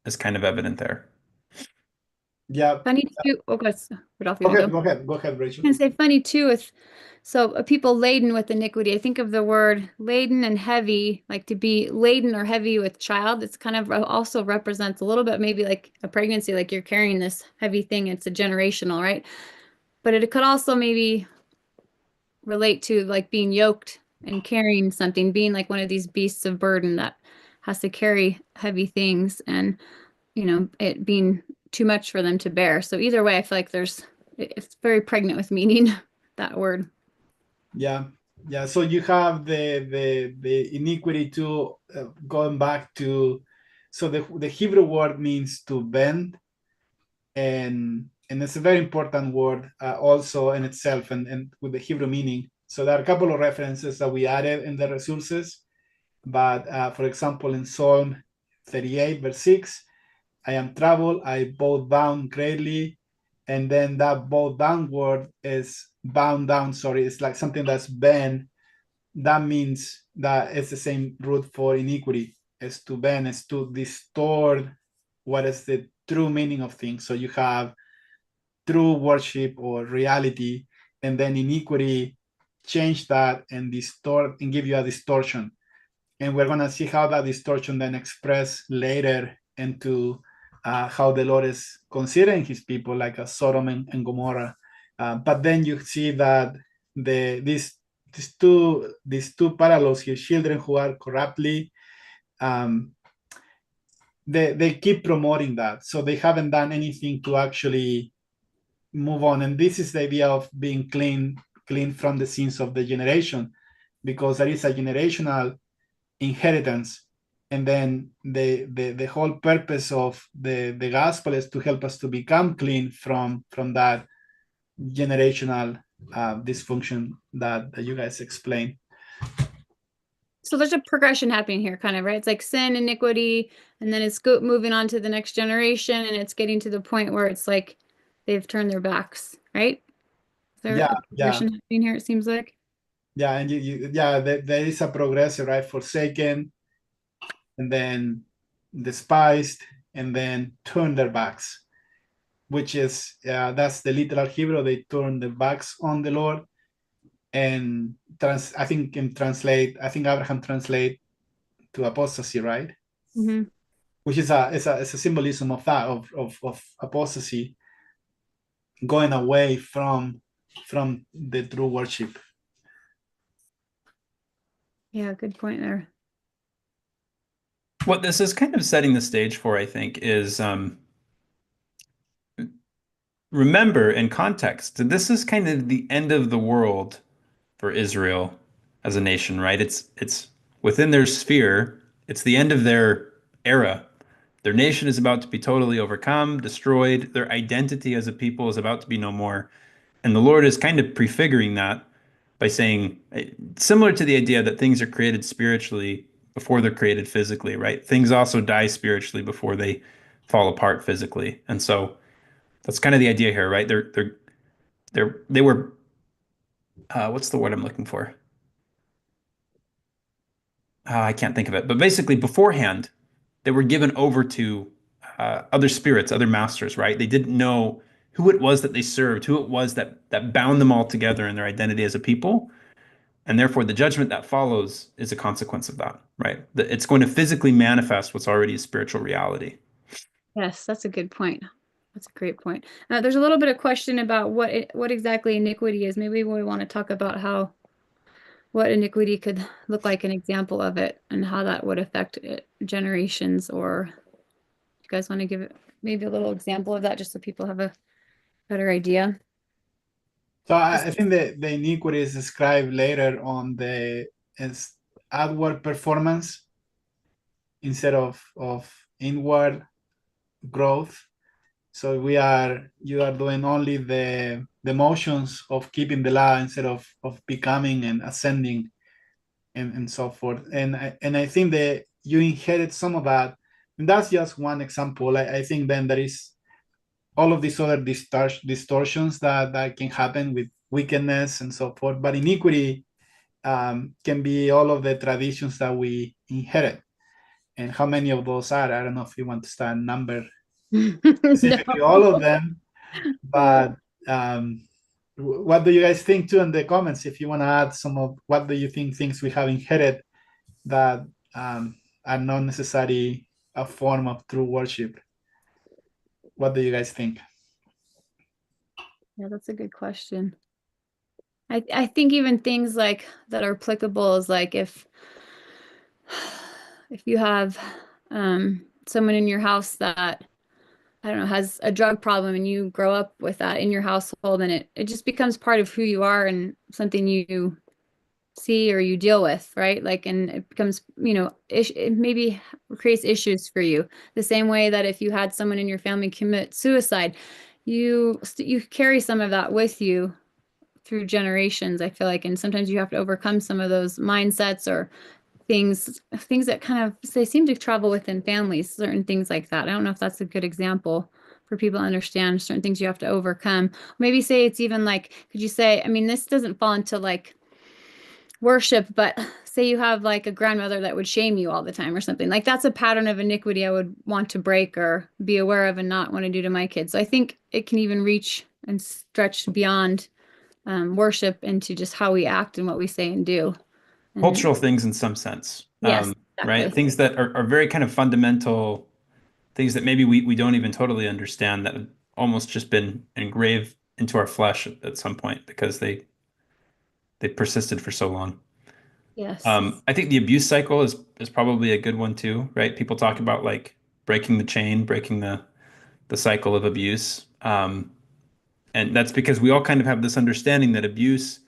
is kind of evident there. Yeah. Funny too. Oh, go ahead, Rachel. And say funny too with people laden with iniquity. I think of the word laden and heavy, like to be laden or heavy with child. It's kind of also represents a little bit maybe like a pregnancy, like you're carrying this heavy thing. It's a generational, right? But it could also maybe relate to like being yoked and carrying something, being like one of these beasts of burden that has to carry heavy things, and it being too much for them to bear. So either way, I feel like it's very pregnant with meaning, that word. Yeah. So you have the iniquity too, going back to, so the Hebrew word means to bend, and it's a very important word also in itself and with the Hebrew meaning. So there are a couple of references that we added in the resources, but for example, in Psalm 38, verse 6, I am troubled, I bowed down greatly. And then that bowed down word is bound down, it's like something that's bent. That means that it's the same root for iniquity. Is to bend, is to distort what is the true meaning of things. So you have true worship or reality, and then iniquity change that and distort and give you a distortion. And we're going to see how that distortion then express later into how the Lord is considering his people, like a Sodom and Gomorrah. But then you see that these two parallels here, children who are corruptly, they keep promoting that. So they haven't done anything to actually move on. And this is the idea of being clean from the sins of the generation, because there is a generational inheritance. and then the whole purpose of the gospel is to help us to become clean from that generational dysfunction that you guys explained. So there's a progression happening here, kind of, right? It's like sin, iniquity, and then it's moving on to the next generation, and it's getting to the point where it's like they've turned their backs, right? Is there a progression happening here, it seems like? Yeah, and there is a progression, right? Forsaken, and then despised, and then turn their backs, which is that's the literal Hebrew. They turn their backs on the Lord, and I think Abraham translate to apostasy, right? Mm-hmm. Which is it's a symbolism of that of apostasy, going away from the true worship. Yeah, good point there. What this is kind of setting the stage for, I think, is remember in context, this is kind of the end of the world for Israel as a nation, right? It's within their sphere. It's the end of their era. Their nation is about to be totally overcome, destroyed. Their identity as a people is about to be no more. And the Lord is kind of prefiguring that by saying, similar to the idea that things are created spiritually before they're created physically, right? Things also die spiritually before they fall apart physically. And so that's kind of the idea here, right? They were what's the word I'm looking for? I can't think of it. But basically, beforehand, they were given over to other spirits, other masters, right? They didn't know who it was that they served, who it was that bound them all together in their identity as a people. And therefore, the judgment that follows is a consequence of that, right? It's going to physically manifest what's already a spiritual reality. Yes, that's a good point. That's a great point. There's a little bit of question about what exactly iniquity is. Maybe we want to talk about what iniquity could look like, an example of it, and how that would affect generations. Or you guys want to give it maybe a little example of that, just so people have a better idea? So I think the iniquity is described later on as outward performance instead of inward growth. So you are doing only the motions of keeping the law instead of becoming and ascending and so forth. And I think that you inherit some of that. And that's just one example. I think then there is all of these other distortions that can happen with wickedness and so forth. But iniquity can be all of the traditions that we inherit. And how many of those are? I don't know if you want to start number specifically No. all of them, but what do you guys think too in the comments? If you want to add some of what do you think things we have inherited that are not necessarily a form of true worship? What do you guys think? Yeah, that's a good question. I think even things like that are applicable is like if you have someone in your house that, I don't know, has a drug problem, and you grow up with that in your household, and it just becomes part of who you are and something you see or you deal with, right? Like, and it becomes, it maybe creates issues for you. The same way that if you had someone in your family commit suicide, you carry some of that with you through generations, I feel like. And sometimes you have to overcome some of those mindsets or things that kind of, they seem to travel within families, certain things like that. I don't know if that's a good example for people to understand certain things you have to overcome. Maybe say it's even like, could you say, I mean, this doesn't fall into like worship, but say you have like a grandmother that would shame you all the time or something. Like, that's a pattern of iniquity I would want to break or be aware of and not want to do to my kids. So I think it can even reach and stretch beyond worship into just how we act and what we say and do. And Cultural things in some sense. yes, right? exactly. Things that are very kind of fundamental, things that maybe we don't even totally understand, that have almost just been engraved into our flesh at some point because they persisted for so long. Yes. I think the abuse cycle is probably a good one too, right? People talk about like breaking the chain, breaking the cycle of abuse. And that's because we all kind of have this understanding that abuse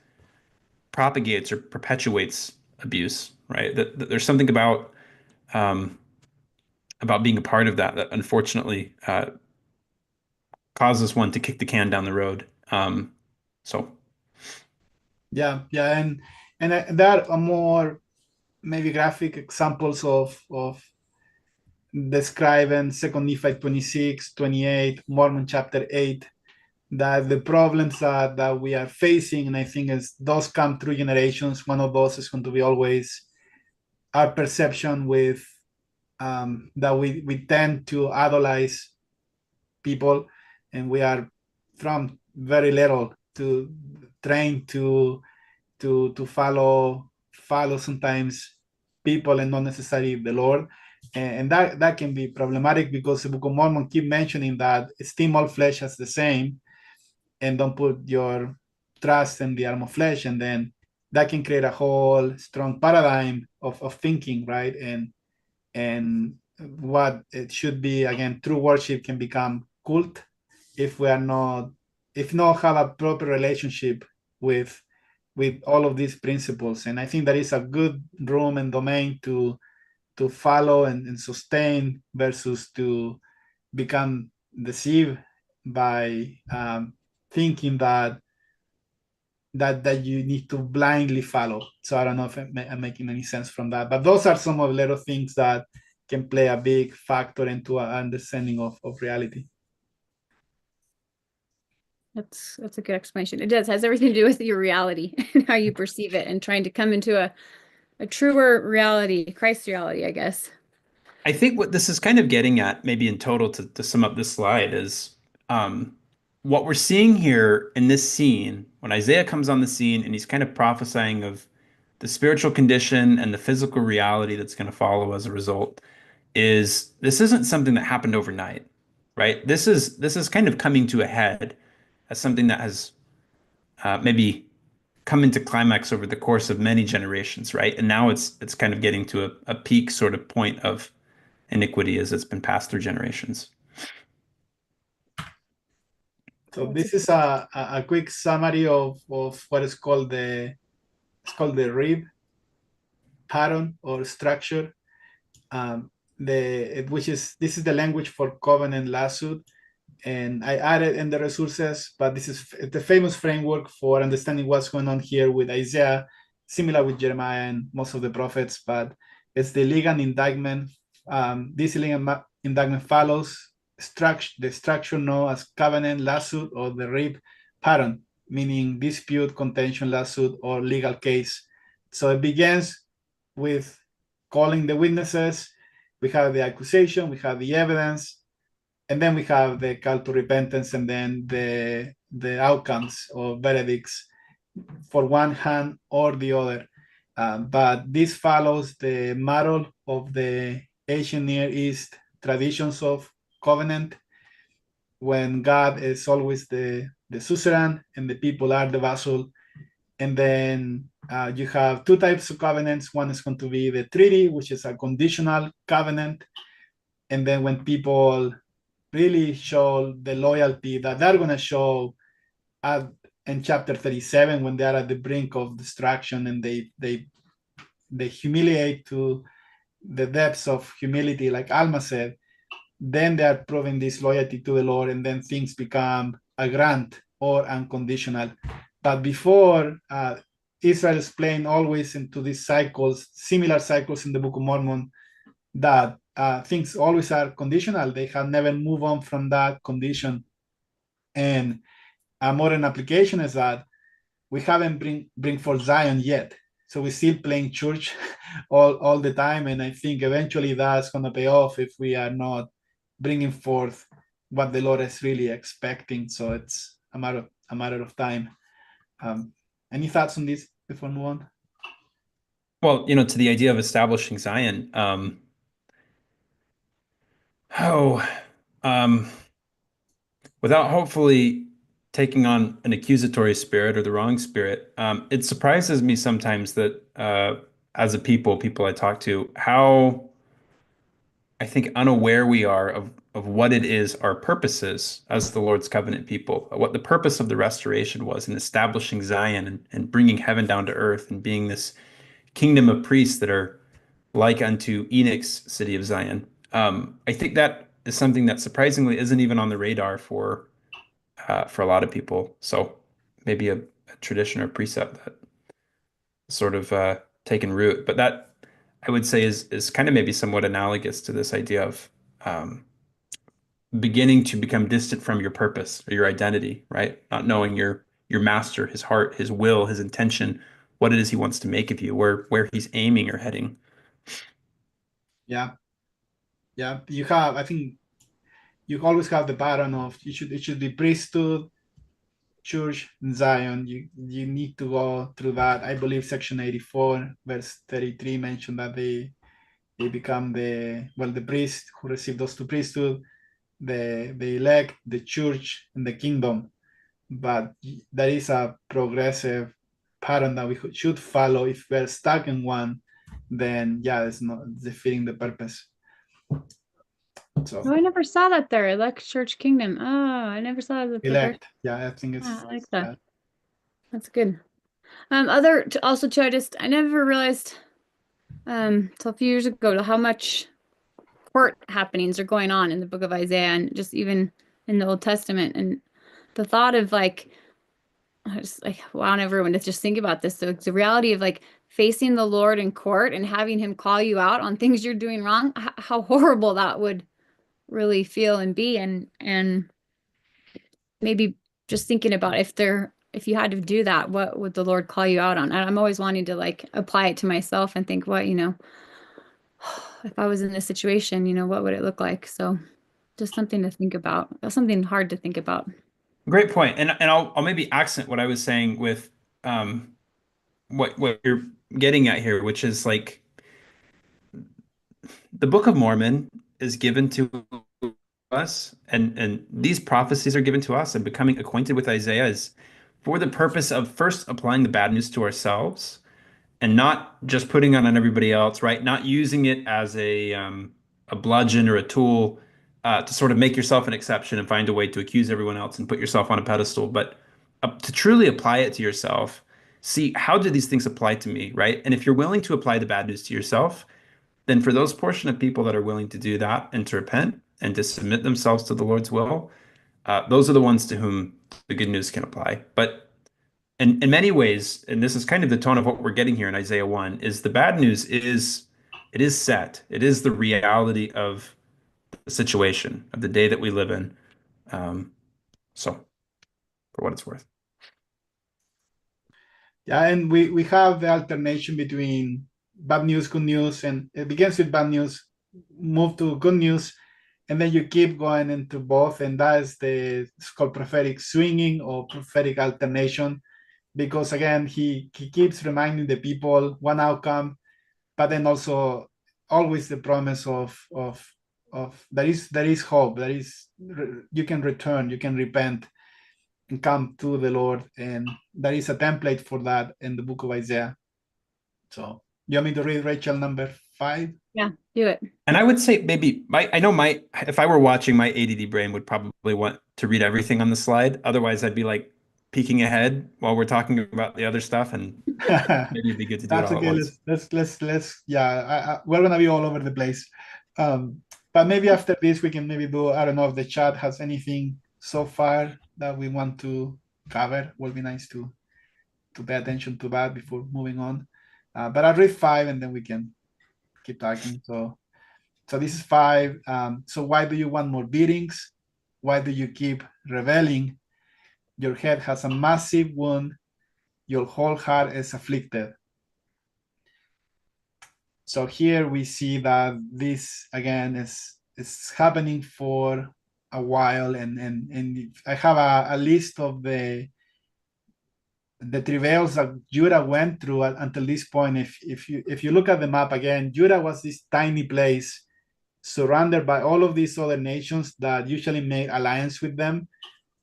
propagates or perpetuates abuse, right? That there's something about about being a part of that unfortunately causes one to kick the can down the road. So Yeah, and there are more maybe graphic examples of describing Second Nephi 26, 28, Mormon chapter 8, that the problems that we are facing, and I think as those come through generations, one of those is going to be always our perception with that we tend to idolize people, and we are from very little to trained to follow sometimes people and not necessarily the Lord. And that can be problematic because the Book of Mormon keep mentioning that esteem all flesh as the same and don't put your trust in the arm of flesh. And then that can create a whole strong paradigm of thinking, right? And what it should be, again, true worship can become cult if we are not, if not have a proper relationship with all of these principles. And I think that is a good room and domain to follow and sustain versus to become deceived by thinking that you need to blindly follow. So I don't know if I'm making any sense from that, but those are some of the little things that can play a big factor into our understanding of reality. That's a good explanation. It does, has everything to do with your reality and how you perceive it and trying to come into a truer reality, Christ's reality, I guess. I think what this is kind of getting at, maybe in total, to sum up this slide, is what we're seeing here in this scene when Isaiah comes on the scene and he's kind of prophesying of the spiritual condition and the physical reality that's going to follow as a result. Is this isn't something that happened overnight, right? This is kind of coming to a head as something that has maybe come into climax over the course of many generations, right? And now it's kind of getting to a peak sort of point of iniquity as it's been passed through generations. So this is a quick summary of what is called the rib pattern or structure. This is the language for covenant lawsuit, and I added in the resources, but this is the famous framework for understanding what's going on here with Isaiah, similar with Jeremiah and most of the prophets, but it's the legal indictment. This legal indictment follows the structure known as covenant lawsuit or the rib pattern, meaning dispute, contention, lawsuit, or legal case. So it begins with calling the witnesses. We have the accusation, we have the evidence, and then we have the call to repentance, and then the outcomes or verdicts for one hand or the other. But this follows the model of the ancient Near East traditions of covenant, when God is always the suzerain and the people are the vassal. And then you have two types of covenants. One is going to be the treaty, which is a conditional covenant. And then when people really show the loyalty that they're going to show in chapter 37, when they are at the brink of destruction and they humiliate to the depths of humility, like Alma said, then they are proving this loyalty to the Lord, and then things become a grant or unconditional. But before, Israel is playing always into these cycles, similar cycles in the Book of Mormon, that things always are conditional. They have never moved on from that condition. And a modern application is that we haven't bring forth Zion yet. So we're still playing church all the time. And I think eventually that's going to pay off if we are not bringing forth what the Lord is really expecting. So it's a matter of time. Any thoughts on this before we move on? Well, to the idea of establishing Zion, without hopefully taking on an accusatory spirit or the wrong spirit, it surprises me sometimes that as a people I talk to, how I think unaware we are of what it is our purpose is as the Lord's covenant people, what the purpose of the restoration was in establishing Zion and bringing heaven down to earth and being this kingdom of priests that are like unto Enoch's city of Zion. I think that is something that surprisingly isn't even on the radar for a lot of people. So maybe a tradition or precept that sort of taken root. But that I would say is kind of maybe somewhat analogous to this idea of um, beginning to become distant from your purpose or your identity, right? Not knowing your master, his heart, his will, his intention, what it is he wants to make of you, where he's aiming or heading. Yeah, yeah. You have, I think, you always have the pattern of it should be priesthood, church, and Zion. You need to go through that. I believe section 84, verse 33 mentioned that they become the priest who received those two priesthood, the elect, the church, and the kingdom. But there is a progressive pattern that we should follow. If we're stuck in one, then yeah, it's not defeating the purpose. So Oh, I never saw that there. Elect, church, kingdom. Oh, I never saw that there. elect, yeah, I think it's I like that. That's good. Also too, I never realized till a few years ago how much court happenings are going on in the book of Isaiah and just even in the Old Testament. And the thought of like, I just like wow, everyone to just think about this. So it's the reality of like facing the Lord in court and having him call you out on things you're doing wrong, how horrible that would really feel and be. And maybe just thinking about if you had to do that, what would the Lord call you out on? I'm always wanting to like apply it to myself and think, what, if I was in this situation, what would it look like? So just something to think about, something hard to think about. Great point. And I'll maybe accent what I was saying with what you're getting at here, which is like the Book of Mormon is given to us, and these prophecies are given to us, and becoming acquainted with Isaiah is for the purpose of first applying the bad news to ourselves and not just putting it on everybody else, right? Not using it as a bludgeon or a tool to sort of make yourself an exception and find a way to accuse everyone else and put yourself on a pedestal, but to truly apply it to yourself. See, how do these things apply to me, right? And if you're willing to apply the bad news to yourself, then for those portion of people that are willing to do that and to repent and to submit themselves to the Lord's will, those are the ones to whom the good news can apply. But in many ways, and this is kind of the tone of what we're getting here in Isaiah 1, is the bad news it is set. It is the reality of the situation, of the day that we live in. So for what it's worth. Yeah, and we have the alternation between bad news, good news, and it begins with bad news, move to good news, and then you keep going into both, and that is it's called prophetic swinging or prophetic alternation, because again, he keeps reminding the people one outcome, but then also always the promise of there is hope, you can return, you can repent and come to the Lord, and there is a template for that in the book of Isaiah. So you want me to read Rachel number 5? Yeah, do it. And I would say maybe if I were watching, my ADD brain would probably want to read everything on the slide. Otherwise, I'd be like peeking ahead while we're talking about the other stuff, and maybe it'd be good to do it all okay. at once. Let's yeah. We're gonna be all over the place, but maybe after this we can maybe do. I don't know if the chat has anything so far that we want to cover. Will be nice to pay attention to that before moving on. But I'll read 5 and then we can keep talking. So this is 5. So why do you want more beatings? Why do you keep rebelling? Your head has a massive wound. Your whole heart is afflicted. So here we see that this again is happening for a while, and I have a list of the travails that Judah went through until this point. If you look at the map again, Judah was this tiny place surrounded by all of these other nations that usually made alliance with them,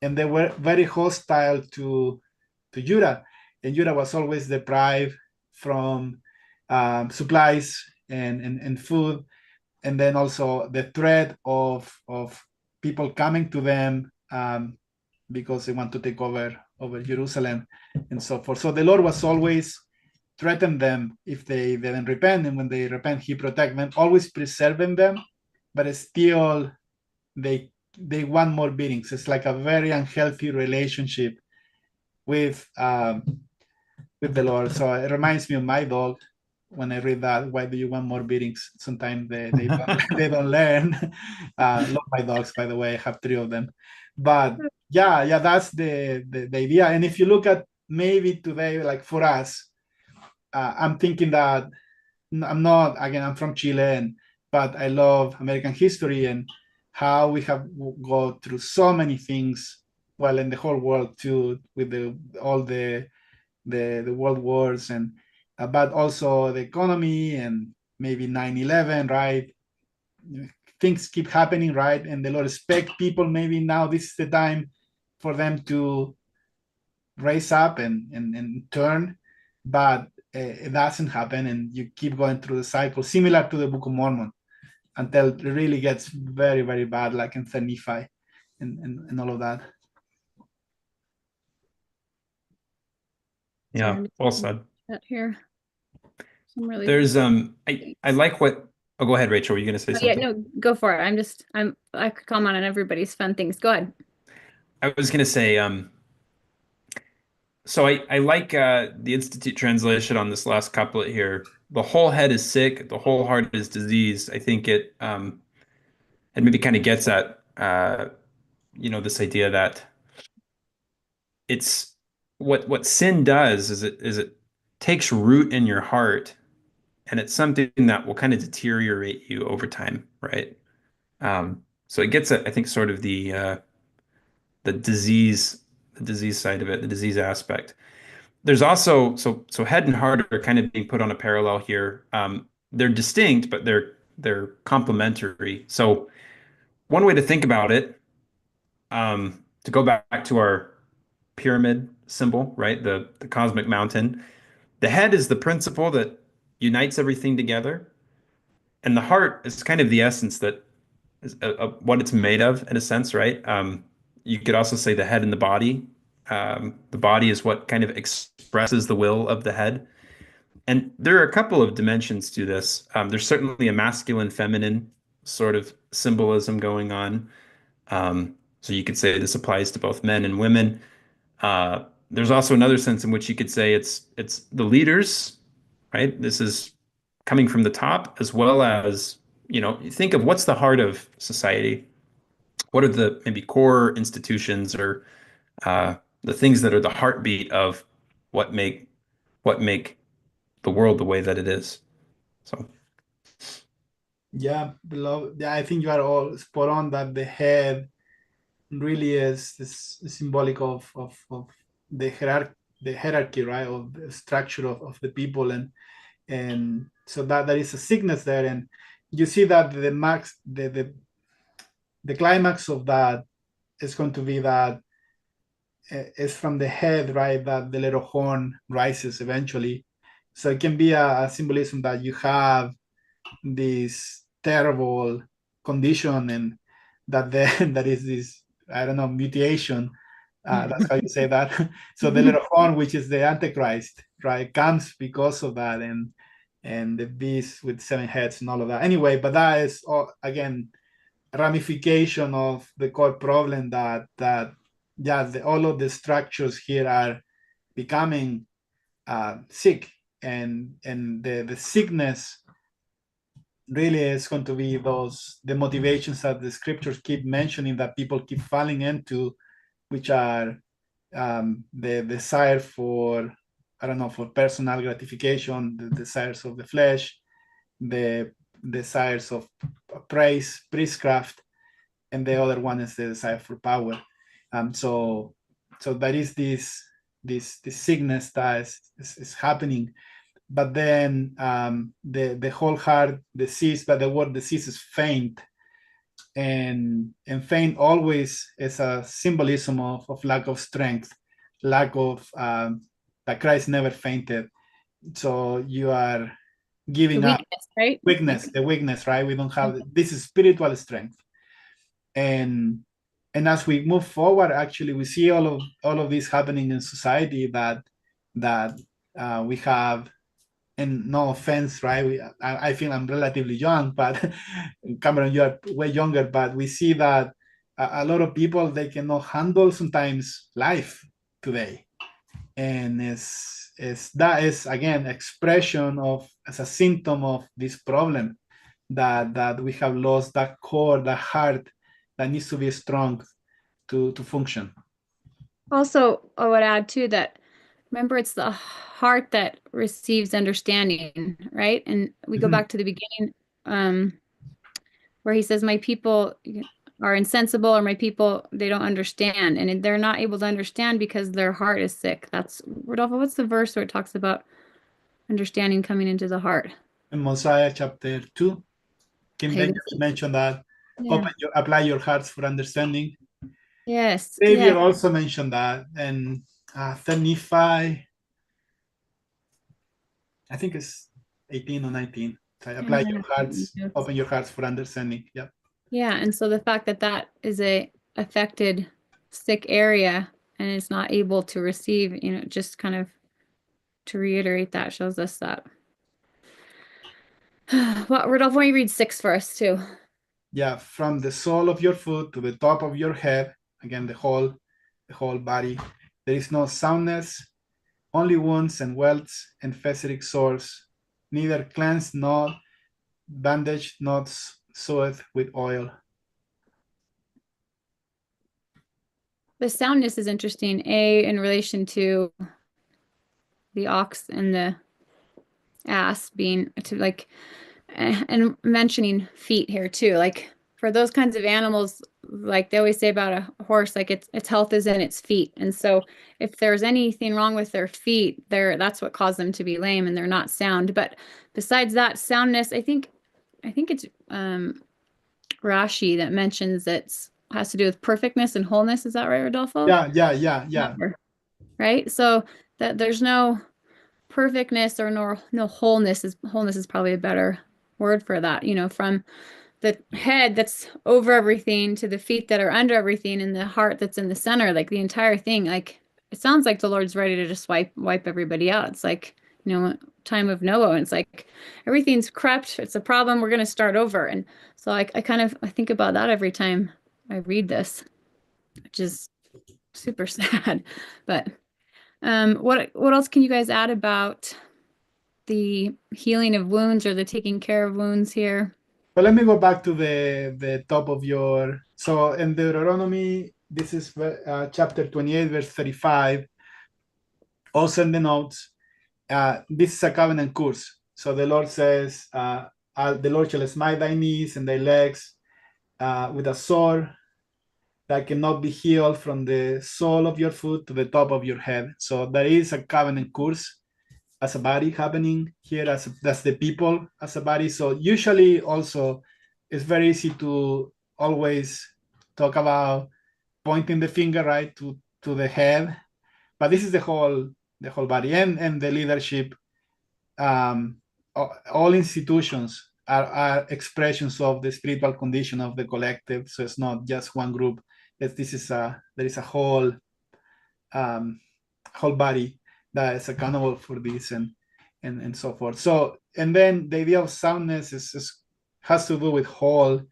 and they were very hostile to Judah, and Judah was always deprived from supplies and food, and then also the threat of people coming to them because they want to take over Jerusalem and so forth. So the Lord was always threaten them if they didn't repent, and when they repent, he protect them, always preserving them, but still they want more beatings. It's like a very unhealthy relationship with the Lord. So it reminds me of my dog when I read that. Why do you want more beatings? Sometimes they they don't learn. Love my dogs, by the way. I have 3 of them. But yeah, that's the idea. And if you look at maybe today, like for us, I'm thinking that I'm from Chile, but I love American history and how we have go through so many things, well, in the whole world too, with all the world wars, and but also the economy and maybe 9/11, right? Things keep happening, right? And the Lord expect people, maybe now this is the time for them to raise up and turn, but it doesn't happen, and you keep going through the cycle, similar to the Book of Mormon, until it really gets very, very bad, like in Nephi and all of that. Yeah, well said. Here. Really There's I like what. Oh, go ahead, Rachel. Were you going to say something? Yeah, no, go for it. I could comment on everybody's fun things. Go ahead. I was going to say, so I like the Institute translation on this last couplet here. The whole head is sick, the whole heart is diseased. I think it maybe kind of gets at this idea that it's what sin does is it takes root in your heart, and it's something that will kind of deteriorate you over time, right? So it gets at, I think, sort of the disease side of it, the disease aspect. There's also so head and heart are kind of being put on a parallel here. They're distinct, but they're complementary. So one way to think about it, to go back to our pyramid symbol, right? The cosmic mountain. The head is the principle that unites everything together, and the heart is kind of the essence that is what it's made of, in a sense, right? You could also say the head and the body. The body is what kind of expresses the will of the head. And there are a couple of dimensions to this. There's certainly a masculine, feminine sort of symbolism going on. So you could say this applies to both men and women. There's also another sense in which you could say it's the leaders, right? This is coming from the top, as well as, you think of what's the heart of society. What are the maybe core institutions or the things that are the heartbeat of what make the world the way that it is. So Yeah, I think you are all spot on that the head really is symbolic of the hierarchy, right, of the structure of the people, and so that there is a sickness there, and you see that the climax of that is going to be that it's from the head, right, that the little horn rises eventually. So it can be a symbolism that you have this terrible condition, and that then that is this, I don't know, mutation. That's how you say that. So the little horn, which is the Antichrist, right, comes because of that, and the beast with 7 heads and all of that. Anyway, but that is all, again, ramification of the core problem that all of the structures here are becoming sick, and the sickness really is going to be the motivations that the scriptures keep mentioning that people keep falling into, which are the desire for, I don't know, for personal gratification, the desires of the flesh, the desires of praise, priestcraft, and the other one is the desire for power. So that is this sickness that is happening. But then the whole heart disease, but the word disease is faint, and faint always is a symbolism of lack of strength, lack of that Christ never fainted. So you are giving up, right? the weakness, right? We don't have this is spiritual strength, and as we move forward, actually, we see all of this happening in society, that we have and no offense, right? I feel I'm relatively young, but Cameron, you're way younger, but we see that a lot of people, they cannot handle sometimes life today. And that is again expression of, as a symptom of this problem, that we have lost that core, that heart that needs to be strong to function. Also, I would add too that remember it's the heart that receives understanding, right? And we go Mhm. back to the beginning, where he says, "My people are insensible, or my people, they don't understand," and they're not able to understand because their heart is sick. That's Rodolfo. What's the verse where it talks about understanding coming into the heart? In Mosiah chapter 2, King Okay, Benjamin mentioned that yeah. apply your hearts for understanding. Yes. Xavier Yeah. also mentioned that, and 35, I think it's 18 or 19. So I apply don't your have any hearts, notes. open your hearts for understanding. Yeah. Yeah, and so the fact that that is a affected sick area and is not able to receive, just kind of to reiterate that shows us that. Well, Rodolfo, why don't you read 6 for us too? Yeah, from the sole of your foot to the top of your head, again the whole body, there is no soundness, only wounds and welts and festering sores, neither cleansed nor bandaged nor soothed with oil. The soundness is interesting, in relation to the ox and the ass being to like, and mentioning feet here too. Like for those kinds of animals, like they always say about a horse, like its health is in its feet. And so if there's anything wrong with their feet, that's what caused them to be lame and they're not sound. But besides that soundness, I think it's Rashi that mentions it's has to do with perfectness and wholeness. Is that right, Rodolfo? Yeah. Right? So that there's no perfectness or no wholeness is probably a better word for that, from the head that's over everything to the feet that are under everything and the heart that's in the center, like the entire thing. Like it sounds like the Lord's ready to just wipe everybody out. It's like, time of Noah, and it's like everything's crept, it's a problem, we're going to start over. And so I think about that every time I read this, which is super sad. But what else can you guys add about the healing of wounds or the taking care of wounds here? But let me go back to the top of your. So in Deuteronomy, this is chapter 28, verse 35. Also in the notes, this is a covenant curse. So the Lord says, the Lord shall smite thy knees and thy legs with a sword that cannot be healed from the sole of your foot to the top of your head. So there is a covenant curse as a body happening here, that's the people as a body. So usually also it's very easy to always talk about pointing the finger right to the head, but this is the whole body and the leadership. All institutions are expressions of the spiritual condition of the collective. So it's not just one group. There is a whole whole body that is accountable for this and so forth. So, and then the idea of soundness has to do with whole,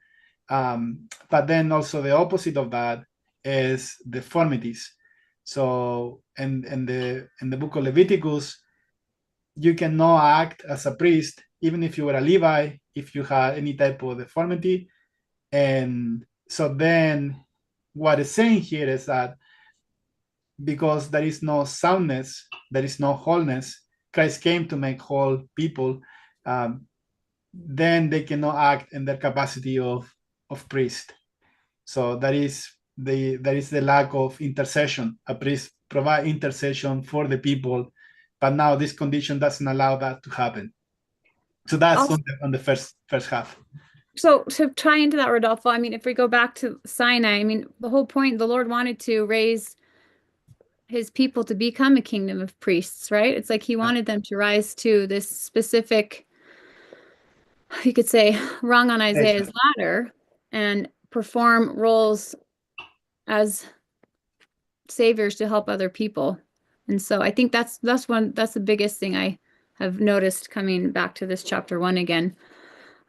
but then also the opposite of that is deformities. So, in the book of Leviticus, you cannot act as a priest even if you were a Levi if you had any type of deformity. And so then what it's saying here is that because there is no soundness, there is no wholeness, Christ came to make whole people, then they cannot act in their capacity of priest. So there is the lack of intercession. A priest provide intercession for the people, but now this condition doesn't allow that to happen. So that's Also, on the first half. so to tie into that, Rodolfo, I mean, if we go back to Sinai, I mean, the whole point, the Lord wanted to raise his people to become a kingdom of priests, right? It's like he wanted them to rise to this specific, you could say, rung on Isaiah's ladder and perform roles as saviors to help other people. And so I think that's the biggest thing I have noticed coming back to this chapter 1 again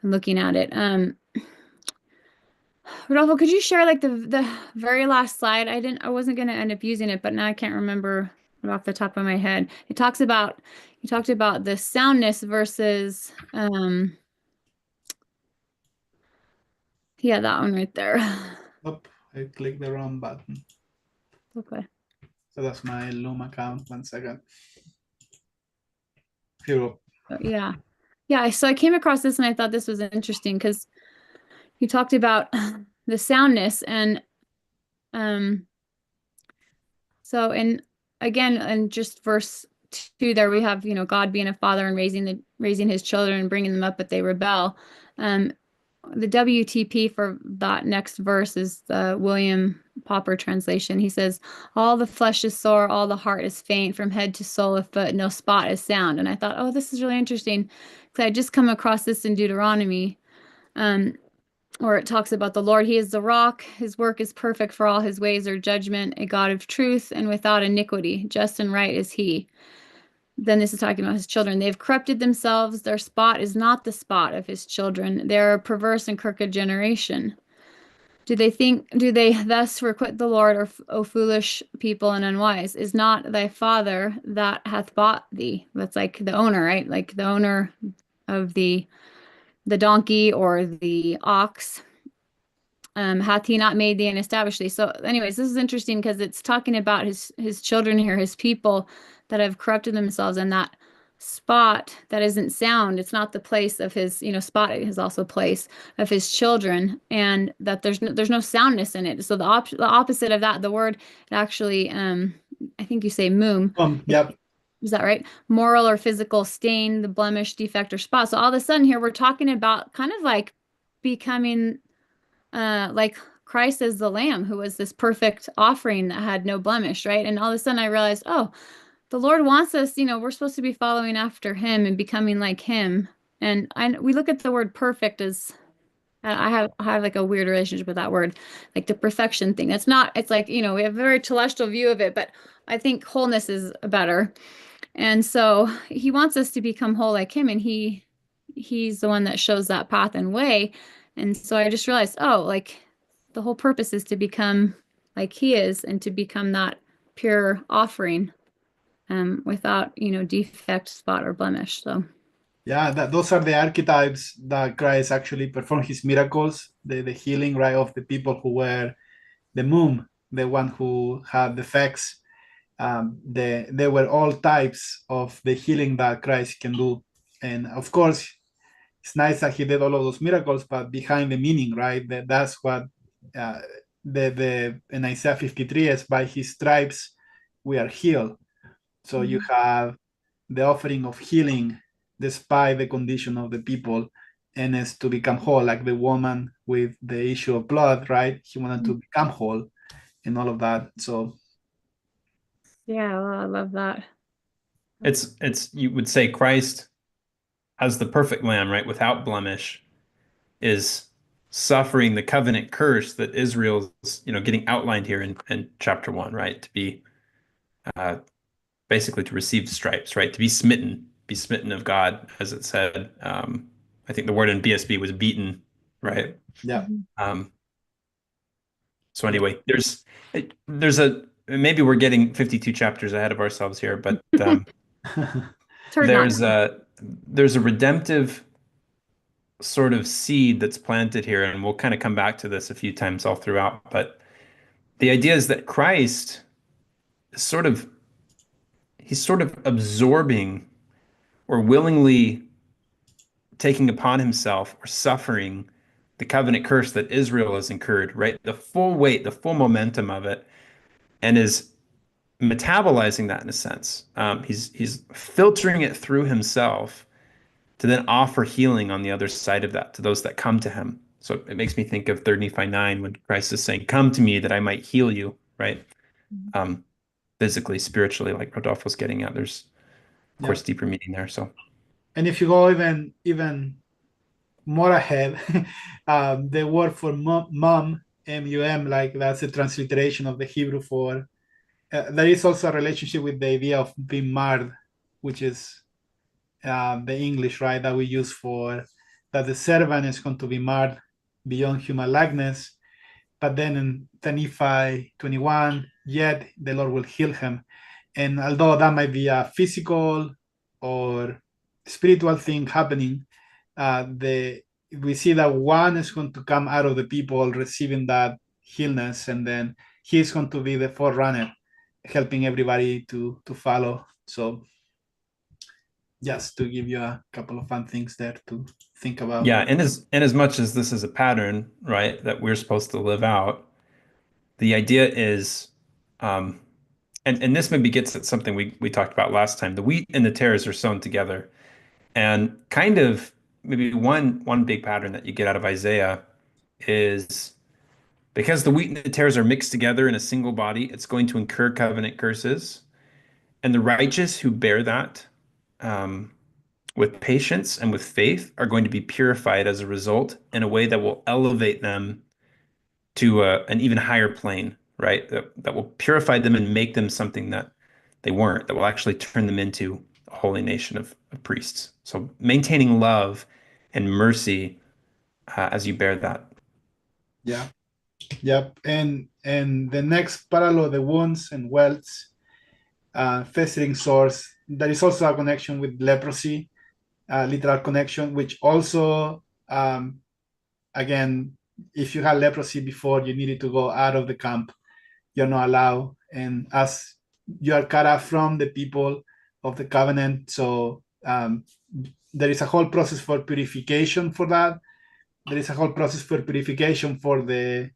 and looking at it. Rodolfo, could you share like the very last slide? I wasn't going to end up using it, but now I can't remember it off the top of my head. You talked about the soundness versus yeah, that one right there. Nope, I clicked the wrong button. Okay. So that's my Loom account. 1 second. Here we go. Yeah. Yeah. So I came across this and I thought this was interesting because you talked about the soundness and so and just verse 2 there we have, God being a father and raising his children and bringing them up, but they rebel. The WTP for that next verse is the William Popper translation. He says, all the flesh is sore, all the heart is faint, from head to sole of foot, no spot is sound. And I thought, oh, this is really interesting because I just come across this in Deuteronomy, where it talks about the Lord. He is the rock. His work is perfect, for all his ways are judgment, a God of truth and without iniquity. Just and right is he. Then this is talking about his children. They've corrupted themselves. Their spot is not the spot of his children. They're a perverse and crooked generation. Do they thus requite the Lord, O foolish people and unwise? Is not thy father that hath bought thee? That's like the owner, right? Like the owner of the donkey or the ox. Hath he not made thee and established thee? So anyways, this is interesting because it's talking about his children here, his people that have corrupted themselves, and that spot that isn't sound. It's not the place of his, spot is also place of his children, and that there's no soundness in it. So the opposite of that, the word actually, I think you say moom. Yep. Is that right? Moral or physical stain, the blemish, defect, or spot. So all of a sudden here we're talking about kind of like becoming like Christ as the lamb, who was this perfect offering that had no blemish, right? And all of a sudden I realized, oh, the Lord wants us, we're supposed to be following after him and becoming like him. And we look at the word perfect as, I have like a weird relationship with that word, like the perfection thing. It's like, we have a very celestial view of it, but I think wholeness is better. And so he wants us to become whole like him, and he's the one that shows that path and way. And so I just realized, oh, like the whole purpose is to become like he is and to become that pure offering, without, defect, spot, or blemish. So yeah, those are the archetypes that Christ actually performed his miracles, the healing, right, of the people who were the mum, the one who had defects. They were all types of the healing that Christ can do. And of course, it's nice that he did all of those miracles, but behind the meaning, right? That's what in Isaiah 53 is, by his stripes we are healed. So you have the offering of healing despite the condition of the people, and it's to become whole, like the woman with the issue of blood, right? He wanted to become whole and all of that. So yeah, well, I love that. It's you would say Christ as the perfect lamb, right, without blemish, is suffering the covenant curse that Israel's, getting outlined here in chapter 1, right? To be basically to receive stripes, right? To be smitten of God, as it said. I think the word in BSB was beaten, right? yeah. So anyway, there's maybe we're getting 52 chapters ahead of ourselves here, but there's a redemptive sort of seed that's planted here, and we'll kind of come back to this a few times all throughout. But the idea is that Christ is he's sort of absorbing or willingly taking upon himself or suffering the covenant curse that Israel has incurred, right? The full weight, the full momentum of it, and is metabolizing that in a sense. He's filtering it through himself to then offer healing on the other side of that to those that come to him. So it makes me think of 3 Nephi 9 when Christ is saying, "Come to me that I might heal you," right? Physically, spiritually, like Rodolfo's getting at. There's, of course, deeper meaning there. So, and if you go even more ahead, the word for mum, M-U-M, like that's a transliteration of the Hebrew for. There is also a relationship with the idea of being marred, which is the English, right, that we use for that the servant is going to be marred beyond human likeness. But then in Nephi 21, yet the Lord will heal him. And although that might be a physical or spiritual thing happening, we see that one is going to come out of the people receiving that healness, and then he's going to be the forerunner, helping everybody to follow. So just to give you a couple of fun things there to think about. Yeah, and as much as this is a pattern, right, that we're supposed to live out, the idea is, and this maybe gets at something we talked about last time. The wheat and the tares are sown together, and kind of maybe one big pattern that you get out of Isaiah is because the wheat and the tares are mixed together in a single body, it's going to incur covenant curses, and the righteous who bear that with patience and with faith are going to be purified as a result in a way that will elevate them to an even higher plane, right? That will purify them and make them something that they weren't, that will actually turn them into a holy nation of priests. So maintaining love and mercy as you bear that. Yeah. Yep. And the next parallel, the wounds and welts, festering sores. There is also a connection with leprosy, literal connection, which also, again, if you had leprosy before, you needed to go out of the camp. You're not allowed. And as you are cut off from the people of the covenant, so there is a whole process for purification for that. There is a whole process for purification for the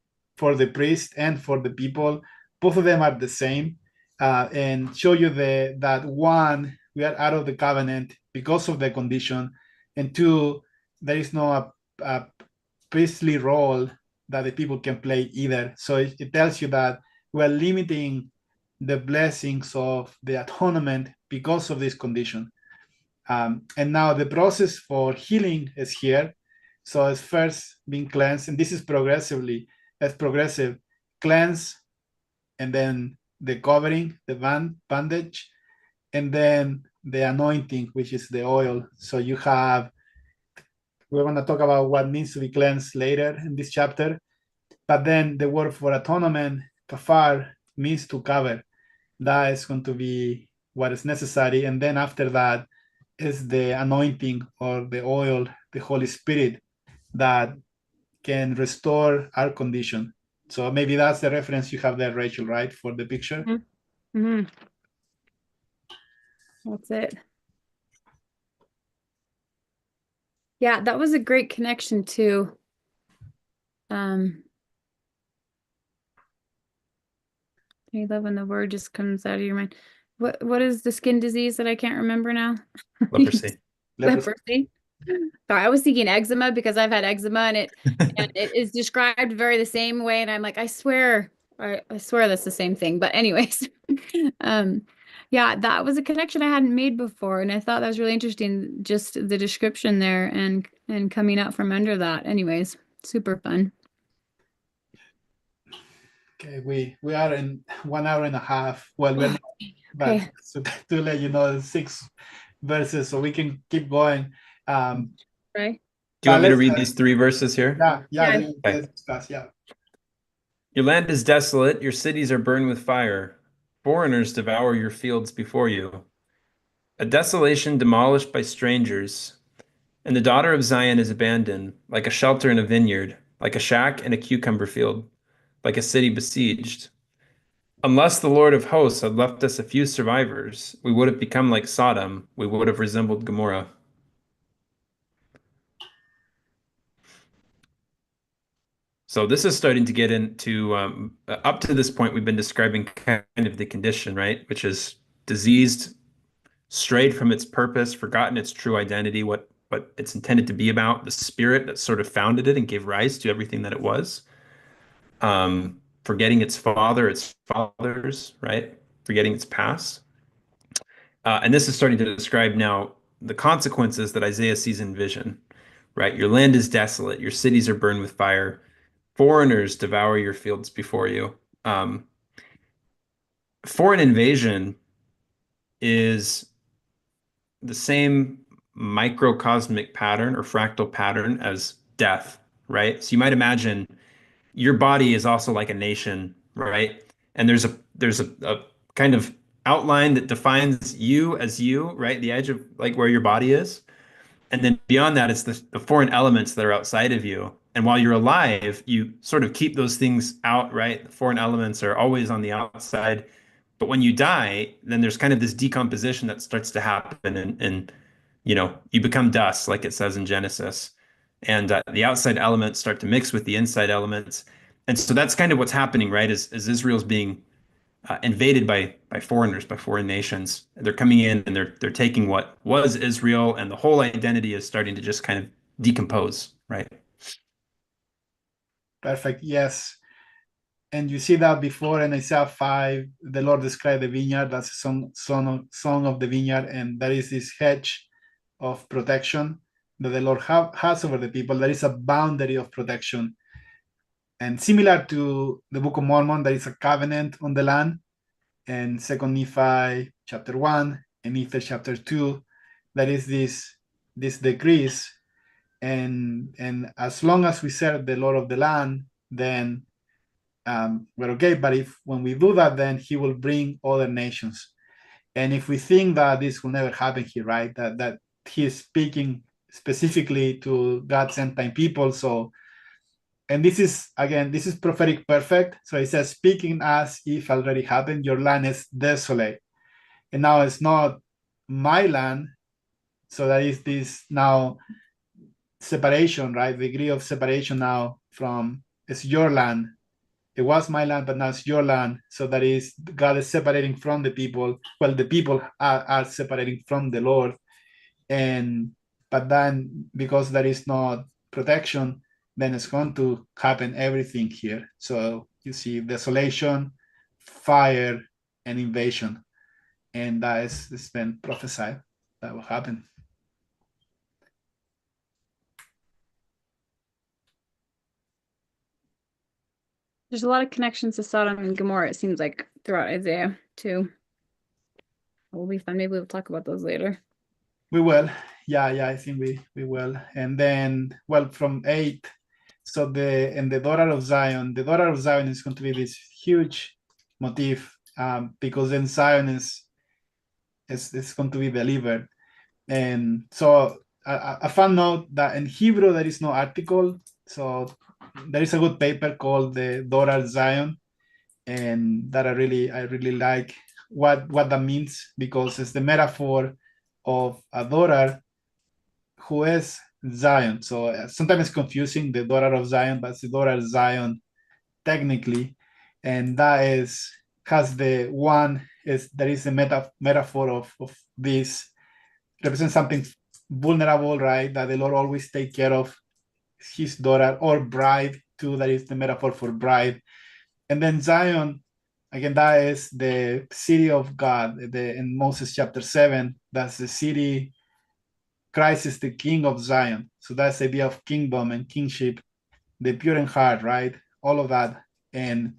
priest and for the people. Both of them are the same, and show you that one, we are out of the covenant because of the condition, and two, there is no a priestly role that the people can play either. So it tells you that we're limiting the blessings of the atonement because of this condition. And now the process for healing is here. So it's first being cleansed, and this is progressive, cleanse, and then the covering, the bandage, and then the anointing, which is the oil. So we're going to talk about what needs to be cleansed later in this chapter. But then the word for atonement, kafar, means to cover. That is going to be what is necessary. And then after that is the anointing or the oil, the Holy Spirit, that can restore our condition. So maybe that's the reference you have there, Rachel, right, for the picture? Mm-hmm. That's it. Yeah, that was a great connection too. You love when the word just comes out of your mind. What is the skin disease that I can't remember now? Leprosy. Leprosy. Sorry, I was thinking eczema because I've had eczema and it is described very the same way. And I'm like, I swear that's the same thing. But anyways, yeah, that was a connection I hadn't made before. And I thought that was really interesting, just the description there and coming out from under that. Anyways, super fun. Okay, we are in 1 hour and a half. Well, we're not, but Okay. so to let you know, 6 verses, so we can keep going. Right. Do you want me to read these 3 verses here? Yeah. Let's discuss. Yeah. Your land is desolate, your cities are burned with fire. Foreigners devour your fields before you. A desolation demolished by strangers, and the daughter of Zion is abandoned, like a shelter in a vineyard, like a shack in a cucumber field, like a city besieged. Unless the Lord of hosts had left us a few survivors, we would have become like Sodom, we would have resembled Gomorrah. So this is starting to get into, up to this point, we've been describing kind of the condition, right? Which is diseased, strayed from its purpose, forgotten its true identity, what it's intended to be about, the spirit that sort of founded it and gave rise to everything that it was. Forgetting its father, its fathers, right? Forgetting its past. And this is starting to describe now the consequences that Isaiah sees in vision, right? Your land is desolate, your cities are burned with fire. Foreigners devour your fields before you. Foreign invasion is the same microcosmic pattern or fractal pattern as death, right? So you might imagine your body is also like a nation, right? And there's a kind of outline that defines you as you, right? The edge of like where your body is. And then beyond that, it's the foreign elements that are outside of you. And while you're alive, you sort of keep those things out, right? The foreign elements are always on the outside. But when you die, then there's kind of this decomposition that starts to happen, and you become dust, like it says in Genesis. And the outside elements start to mix with the inside elements. And so that's kind of what's happening, right? As Israel's being invaded by foreigners, by foreign nations. They're coming in and they're taking what was Israel, and the whole identity is starting to just kind of decompose, right? Perfect. Yes. And you see that before in Isaiah 5, the Lord described the vineyard. That's a song of the vineyard. And there is this hedge of protection that the Lord has over the people. There is a boundary of protection. And similar to the Book of Mormon, there is a covenant on the land. And 2 Nephi chapter 1 and Ether chapter 2, there is this decrease. And as long as we serve the Lord of the land, then we're okay. But if when we do that, then he will bring other nations. And if we think that this will never happen here, right, that he is speaking specifically to God's end time people. So, and this is prophetic perfect. So it says, speaking as if already happened, your land is desolate. And now it's not my land. So that is this now separation, right? The degree of separation now from, it's your land. It was my land, but now it's your land. So that is, God is separating from the people. Well, the people are separating from the Lord. But then because there is no protection, then it's going to happen everything here. So you see desolation, fire, and invasion. And that is been prophesied that will happen. There's a lot of connections to Sodom and Gomorrah, it seems like, throughout Isaiah too. Will be fun. Maybe we'll talk about those later. We will. Yeah, I think we will. And then, well, from 8, so the daughter of Zion is going to be this huge motif, because then Zion is going to be delivered. And so a fun note that in Hebrew there is no article. So there is a good paper called the Daughter Zion, and that I really like what that means, because it's the metaphor of a daughter who is Zion. So sometimes it's confusing, the daughter of Zion, but it's the daughter of Zion technically, and that there is a metaphor of this represents something vulnerable, right? That the Lord always take care of his daughter, or bride too. That is the metaphor for bride. And then Zion, again, that is the city of God. In Moses chapter 7, that's the city. Christ is the king of Zion. So that's the idea of kingdom and kingship, the pure in heart, right? All of that. And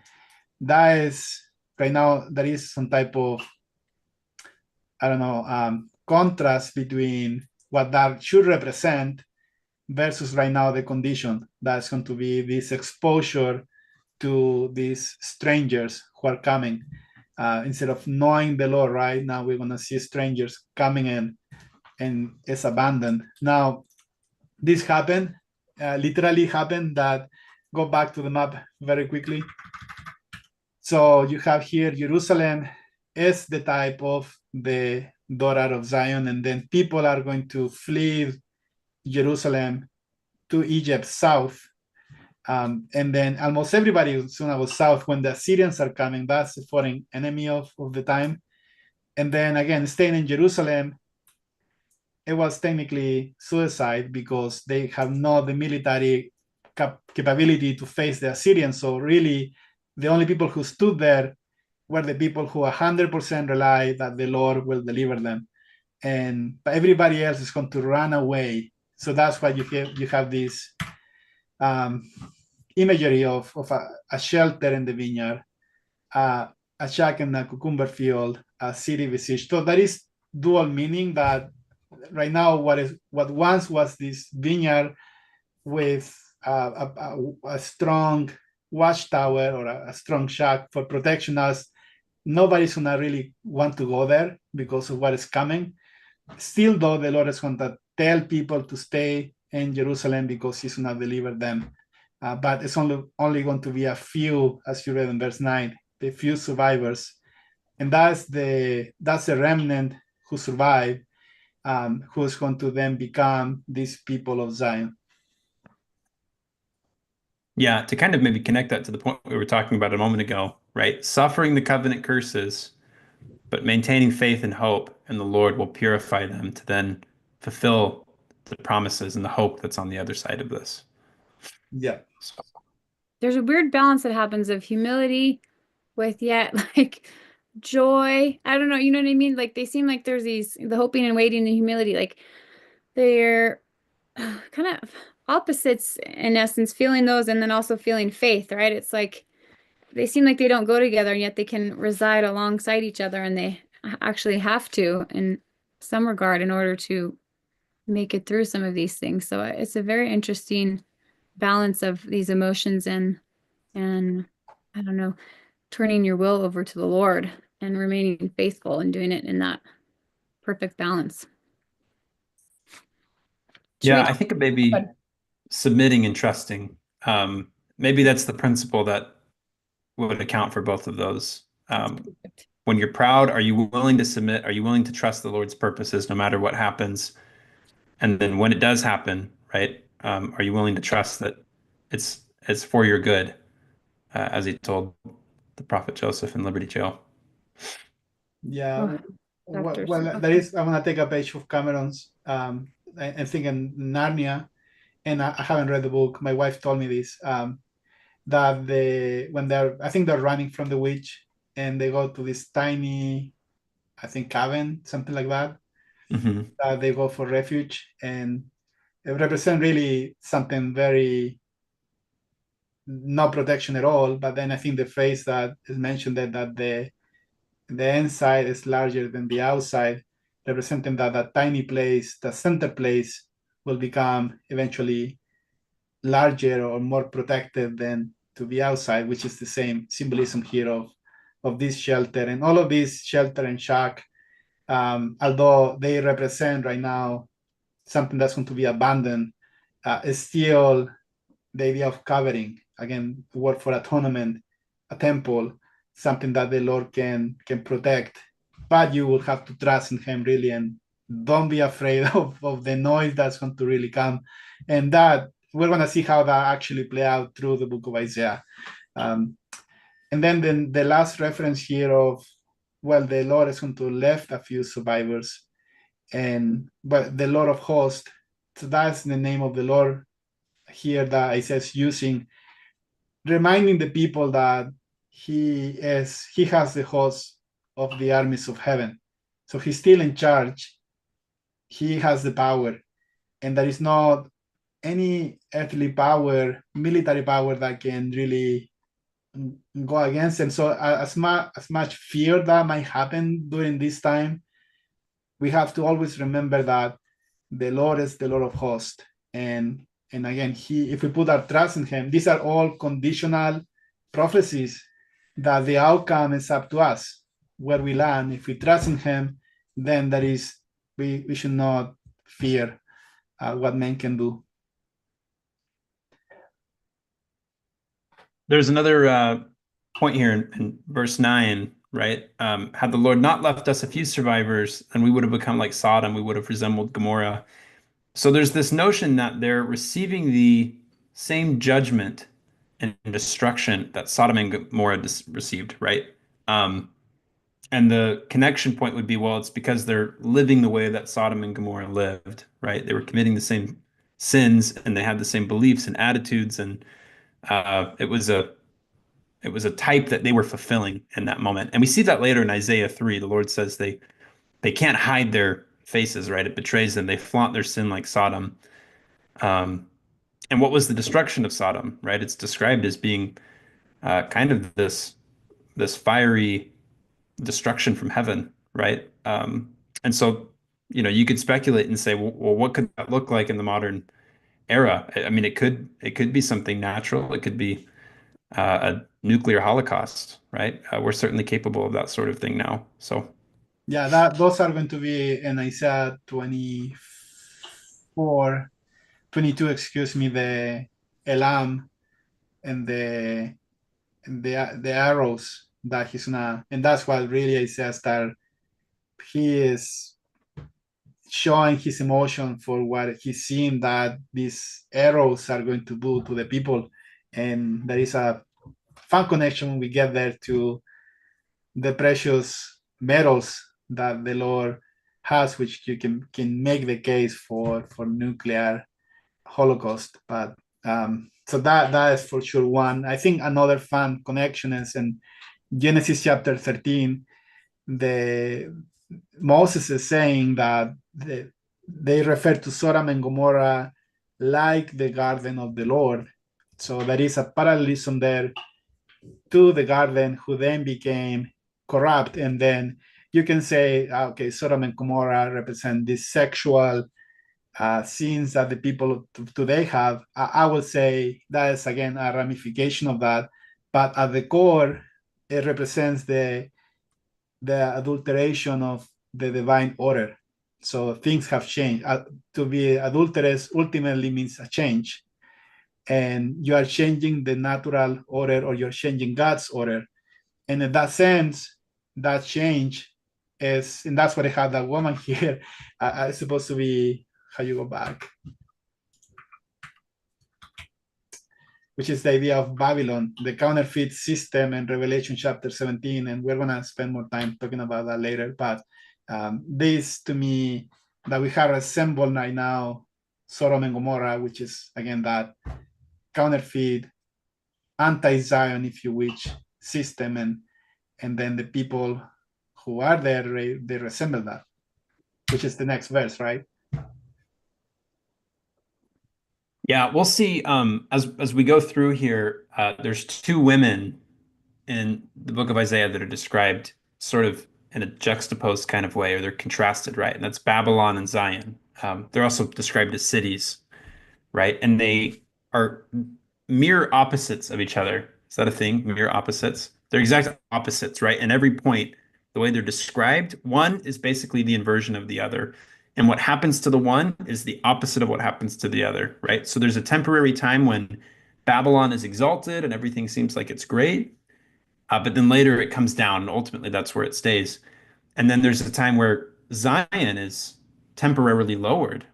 that is, right now, there is some type of, contrast between what that should represent versus right now the condition that's going to be this exposure to these strangers who are coming. Instead of knowing the Lord, right now we're going to see strangers coming in, and it's abandoned. Now, this happened, literally happened. That, go back to the map very quickly. So you have here Jerusalem is the type of the daughter of Zion, and then people are going to flee Jerusalem to Egypt south. And then almost everybody is going to go south when the Assyrians are coming. That's the foreign enemy of the time. And then again, staying in Jerusalem, it was technically suicide because they have not the military capability to face the Assyrians. So really, the only people who stood there were the people who 100% rely that the Lord will deliver them. And everybody else is going to run away. So that's why you have this imagery of a shelter in the vineyard, a shack in a cucumber field, a city besieged. So that is dual meaning, that right now what once was this vineyard with a strong watchtower or a strong shack for protection us, nobody's gonna really want to go there because of what is coming. Still, though, the Lord is going to tell people to stay in Jerusalem because He's going to deliver them. But it's only going to be a few, as you read in verse 9, the few survivors, and that's the remnant who survive, who's going to then become these people of Zion. Yeah, to kind of maybe connect that to the point we were talking about a moment ago, right? Suffering the covenant curses, but maintaining faith and hope, and the Lord will purify them to then fulfill the promises and the hope that's on the other side of this. Yeah. There's a weird balance that happens of humility with yet like joy. I don't know, you know what I mean? Like they seem like there's the hoping and waiting and humility, like they're kind of opposites in essence, feeling those and then also feeling faith, right? It's like they seem like they don't go together and yet they can reside alongside each other, and they actually have to in some regard in order to make it through some of these things. So it's a very interesting balance of these emotions and I don't know, turning your will over to the Lord and remaining faithful and doing it in that perfect balance. Yeah, I think it may be submitting and trusting. Maybe that's the principle that would account for both of those. When you're proud, are you willing to submit? Are you willing to trust the Lord's purposes no matter what happens? And then when it does happen, right, are you willing to trust that it's for your good, as he told the prophet Joseph in Liberty Jail? Yeah. Oh, well, there is. I'm gonna take a page of Cameron's. I think in Narnia, and I haven't read the book. My wife told me this. That I think they're running from the witch, and they go to this tiny, I think, cabin, something like that. Mm-hmm. They go for refuge, and it represents really something very no protection at all. But then I think the phrase that is mentioned that the inside is larger than the outside, representing that tiny place, the center place, will become eventually larger or more protected than to be outside, which is the same symbolism here of this shelter. And all of these shelter and shack, although they represent right now something that's going to be abandoned, is still the idea of covering. Again, the word for atonement, a temple, something that the Lord can protect. But you will have to trust in Him really, and don't be afraid of the noise that's going to really come. And that we're going to see how that actually play out through the book of Isaiah. And then the last reference here of, well, the Lord is going to left a few survivors, but the Lord of hosts, so that's the name of the Lord here that Isaiah is using, reminding the people that he has the host of the armies of heaven. So he's still in charge. He has the power, and there is not any earthly power, military power that can really go against him. So as much fear that might happen during this time, we have to always remember that the Lord is the Lord of hosts, and again, if we put our trust in Him, these are all conditional prophecies that the outcome is up to us where we land. If we trust in Him, then we should not fear what men can do. There's another point here in verse 9, right? Had the Lord not left us a few survivors, then we would have become like Sodom, we would have resembled Gomorrah. So there's this notion that they're receiving the same judgment and destruction that Sodom and Gomorrah received, right? And the connection point would be, well, it's because they're living the way that Sodom and Gomorrah lived, right? They were committing the same sins and they had the same beliefs and attitudes, and it was a type that they were fulfilling in that moment. And we see that later in Isaiah 3. The Lord says they can't hide their faces, right? It betrays them. They flaunt their sin like Sodom. And what was the destruction of Sodom, right? It's described as being kind of this fiery destruction from heaven, right? And so you could speculate and say, well, what could that look like in the modern era? I mean, it could be something natural. It could be a nuclear holocaust, right? We're certainly capable of that sort of thing now. So Yeah, those are going to be in Isaiah 22, excuse me, the Elam and the arrows that he's gonna, and that's what really Isaiah that he is showing his emotion for what he's seeing that these arrows are going to do to the people. And there is a fun connection when we get there to the precious metals that the Lord has, which you can make the case for nuclear holocaust. But so that is for sure one. I think another fun connection is in Genesis chapter 13. The Moses is saying that they refer to Sodom and Gomorrah like the garden of the Lord. So there is a parallelism there to the garden, who then became corrupt. And then you can say, okay, Sodom and Gomorrah represent these sexual sins that the people today have. I would say that is, again, a ramification of that. But at the core, it represents the adulteration of the divine order. So things have changed. To be adulterous ultimately means a change. And you are changing the natural order, or you're changing God's order. And in that sense, that change is, and that's what I have that woman here, is supposed to be, how you go back, which is the idea of Babylon, the counterfeit system in Revelation chapter 17. And we're going to spend more time talking about that later. But this, to me, that we have assembled right now, Sodom and Gomorrah, which is, again, that counterfeit, anti-Zion, if you wish, system. And then the people who are there, they resemble that, which is the next verse, right? yeah, we'll see. As we go through here, there's two women in the book of Isaiah that are described sort of in a juxtaposed kind of way, or they're contrasted, right? And that's Babylon and Zion. They're also described as cities, right? And they are mirror opposites of each other. Is that a thing? Mirror opposites? They're exact opposites, right? And every point, the way they're described, one is basically the inversion of the other. And what happens to the one is the opposite of what happens to the other, right? So there's a temporary time when Babylon is exalted and everything seems like it's great. But then later it comes down, and ultimately that's where it stays. And then there's a time where Zion is temporarily lowered,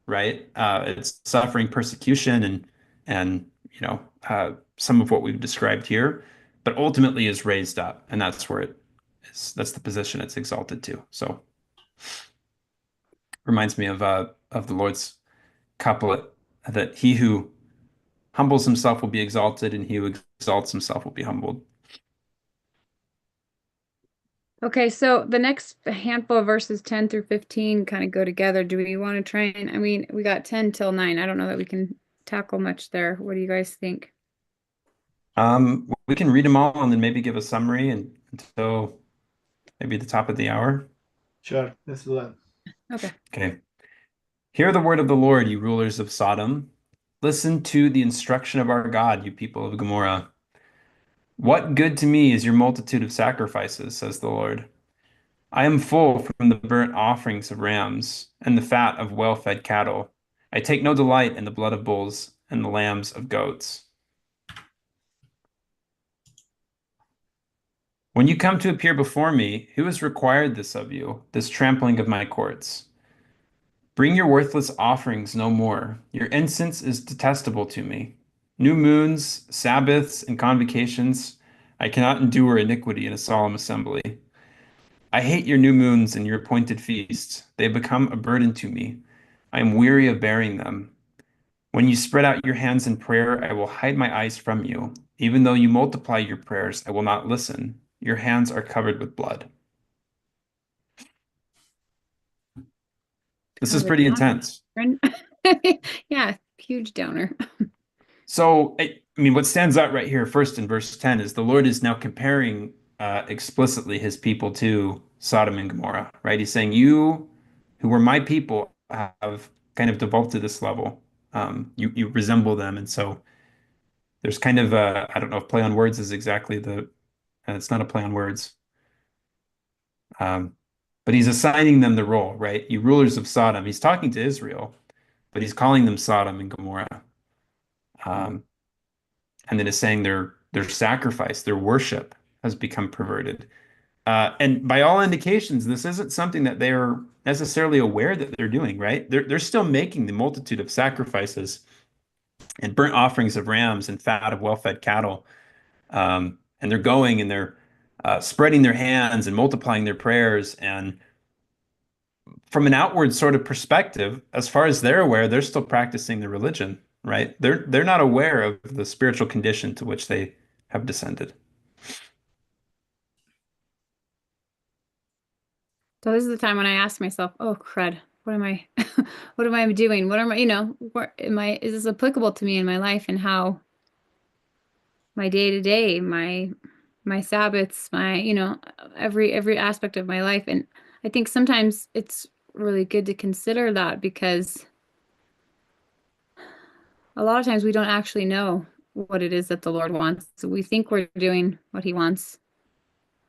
right? It's suffering persecution and some of what we've described here, but ultimately is raised up, and that's where it is. That's the position it's exalted to. So reminds me of the Lord's couplet that he who humbles himself will be exalted, and he who exalts himself will be humbled. Okay, so the next handful of verses 10 through 15 kind of go together. Do we want to try and, I mean, we got 10 till 9. I don't know that we can tackle much there. What do you guys think? We can read them all and then maybe give a summary until maybe the top of the hour. Sure, let's do that. Okay. Okay. Hear the word of the Lord, you rulers of Sodom. Listen to the instruction of our God, you people of Gomorrah. What good to me is your multitude of sacrifices, says the Lord. I am full from the burnt offerings of rams and the fat of well-fed cattle. I take no delight in the blood of bulls and the lambs of goats. When you come to appear before me, who has required this of you, this trampling of my courts? Bring your worthless offerings no more. Your incense is detestable to me. New moons, Sabbaths, and convocations, I cannot endure iniquity in a solemn assembly. I hate your new moons and your appointed feasts. They have become a burden to me. I am weary of bearing them. When you spread out your hands in prayer, I will hide my eyes from you. Even though you multiply your prayers, I will not listen. Your hands are covered with blood. This is pretty intense. Yeah, huge downer. So, I mean, what stands out right here first in verse 10 is the Lord is now comparing explicitly his people to Sodom and Gomorrah, right? He's saying, you who were my people, have kind of devolved to this level. You resemble them, and so there's kind of a, I don't know if play on words is exactly the, it's not a play on words. Um, but he's assigning them the role, right? You rulers of Sodom. He's talking to Israel, but he's calling them Sodom and Gomorrah. Um, and then is saying their sacrifice, their worship has become perverted. And by all indications, this isn't something that they're necessarily aware that they're doing, right? They're still making the multitude of sacrifices and burnt offerings of rams and fat of well-fed cattle. And they're going and they're spreading their hands and multiplying their prayers. And from an outward sort of perspective, as far as they're aware, they're still practicing their religion, right? They're not aware of the spiritual condition to which they have descended. So this is the time when I ask myself, oh crud, what am I what am I doing? What am I, where am I, is this applicable to me in my life and how my day to day, my Sabbaths, my, every aspect of my life. And I think sometimes it's really good to consider that because a lot of times we don't actually know what it is that the Lord wants. So we think we're doing what he wants,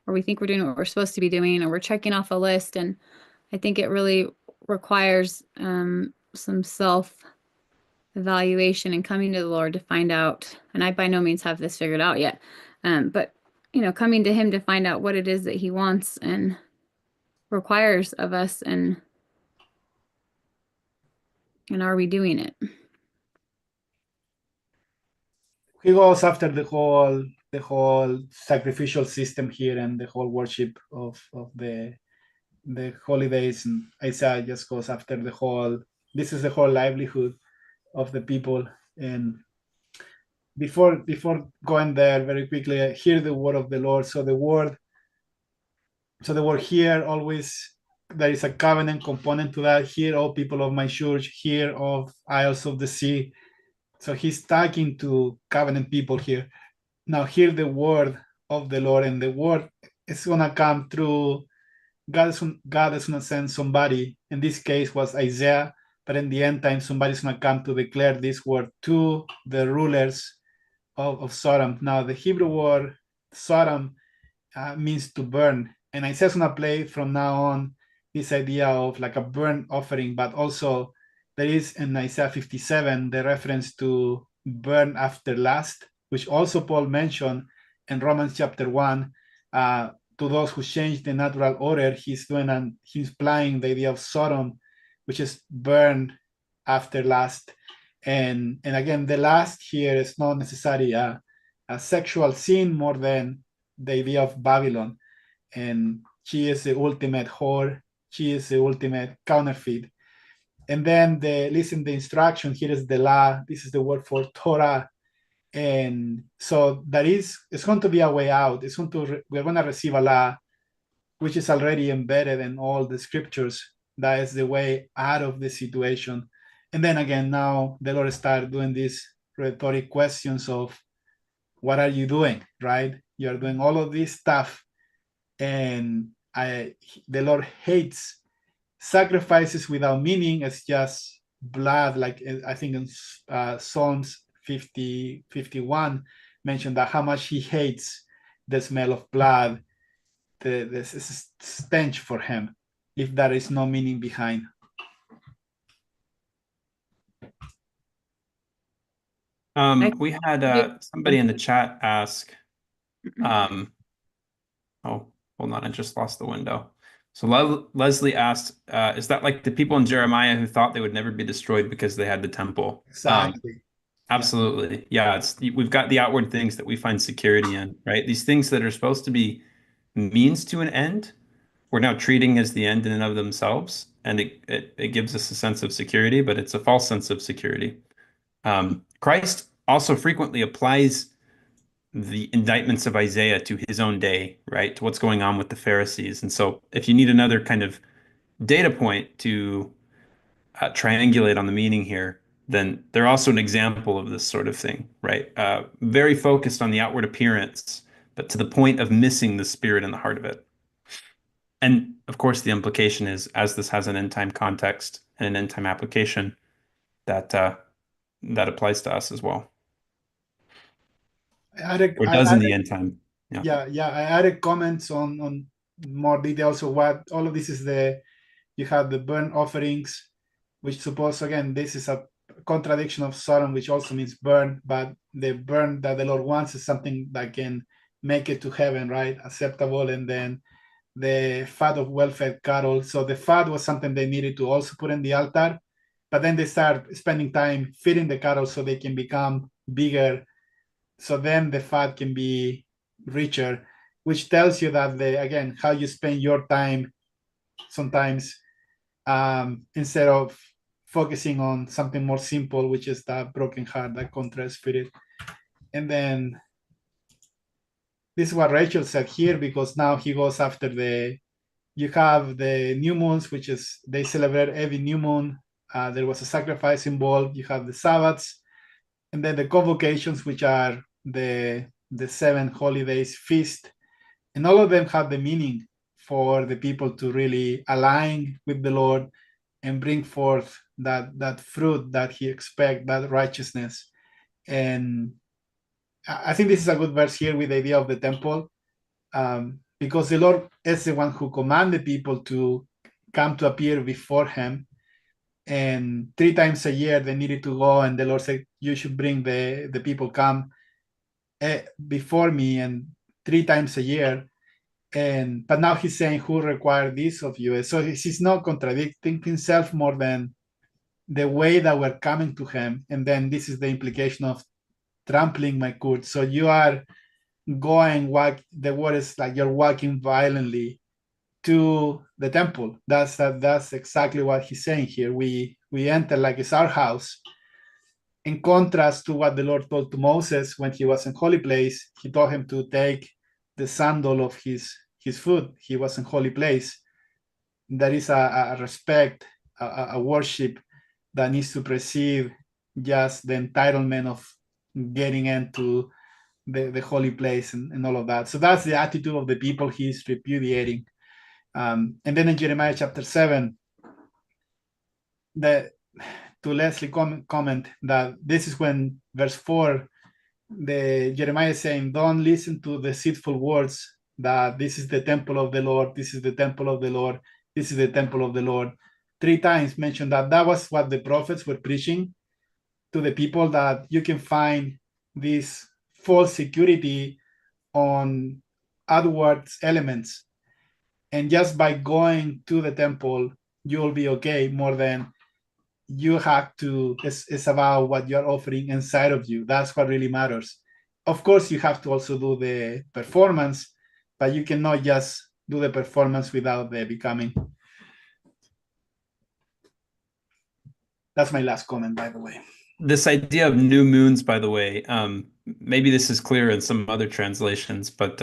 or we think we're doing what we're supposed to be doing, or we're checking off a list. And I think it really requires some self evaluation and coming to the Lord to find out. And I by no means have this figured out yet. But coming to him to find out what it is that he wants and requires of us, and are we doing it? He goes after the whole sacrificial system here and the whole worship of the holidays, and Isaiah just goes after this is the whole livelihood of the people. And before going there, very quickly, hear the word of the Lord. So the word here, always there is a covenant component to that. Hear, all people of my church, hear of isles of the sea. So he's talking to covenant people here. Now hear the word of the Lord, and the word is gonna come through God is gonna send somebody. In this case was Isaiah, but in the end time, somebody's gonna come to declare this word to the rulers of Sodom. Now the Hebrew word Sodom means to burn, and Isaiah's gonna play from now on this idea of like a burnt offering, but also there is in Isaiah 57 the reference to burn after lust, which also Paul mentioned in Romans chapter 1. To those who change the natural order, he's applying the idea of Sodom, which is burn after lust. And again, the lust here is not necessarily a sexual sin more than the idea of Babylon. And she is the ultimate whore. She is the ultimate counterfeit. And then the instruction here is the law. This is the word for Torah. And so it's going to be a way out. We're going to receive a law, which is already embedded in all the scriptures. That is the way out of the situation. And then again, now the Lord started doing these rhetoric questions of, what are you doing, right? You're doing all of this stuff. And the Lord hates sacrifices without meaning. It's just blood. Like I think in Psalms 51 mentioned that how much he hates the smell of blood, the stench for him, if there is no meaning behind. We had somebody in the chat ask, oh, hold on, I just lost the window. So Leslie asked, is that like the people in Jeremiah who thought they would never be destroyed because they had the temple? Exactly. Absolutely. Yeah, we've got the outward things that we find security in, right? These things that are supposed to be means to an end, we're now treating as the end in and of themselves. And it gives us a sense of security, but it's a false sense of security. Christ also frequently applies the indictments of Isaiah to his own day, right? To what's going on with the Pharisees. And so if you need another kind of data point to triangulate on the meaning here, then they're also an example of this sort of thing, right? Very focused on the outward appearance, but to the point of missing the spirit and the heart of it. And of course, the implication is, as this has an end time context and an end time application, that that applies to us as well, or I does in the added, end time. Yeah. I added comments on more details of what all of this is. You have the burnt offerings, which suppose, again, this is a contradiction of Sodom, which also means burn, but the burn that the Lord wants is something that can make it to heaven, right? Acceptable. And then the fat of well-fed cattle. So the fat was something they needed to also put in the altar, but then they start spending time feeding the cattle so they can become bigger. So then the fat can be richer, which tells you that again, how you spend your time sometimes, instead of focusing on something more simple, which is that broken heart, that contrite spirit. And then this is what Rachel said here, because now he goes after you have the new moons, which is they celebrate every new moon. There was a sacrifice involved. You have the Sabbaths, and then the convocations, which are the 7 holidays feast, and all of them have the meaning for the people to really align with the Lord and bring forth that fruit that he expects, that righteousness. And I think this is a good verse here with the idea of the temple, because the Lord is the one who commanded people to come to appear before him. And 3 times a year they needed to go, and the Lord said, you should bring the people come before me, and 3 times a year. But now he's saying, who required this of you? So he's not contradicting himself more than the way that we're coming to him. And then this is the implication of trampling my courts. So you are the word is like you're walking violently to the temple. That's exactly what he's saying here. We enter like it's our house. In contrast to what the Lord told to Moses when he was in holy place, he told him to take the sandal of his foot. He was in holy place. There is a respect, a worship that needs to precede just the entitlement of getting into the holy place and all of that. So that's the attitude of the people he's repudiating. And then in Jeremiah chapter 7, to Leslie comment that this is when verse 4, the Jeremiah is saying, don't listen to the deceitful words that this is the temple of the Lord, this is the temple of the Lord, this is the temple of the Lord. 3 times mentioned that was what the prophets were preaching to the people, that you can find this false security on outward elements, and just by going to the temple you'll be okay, more than you have to. It's about what you're offering inside of you. That's what really matters. Of course you have to also do the performance, but you cannot just do the performance without the becoming. That's my last comment, by the way. This idea of new moons, by the way, maybe this is clear in some other translations, but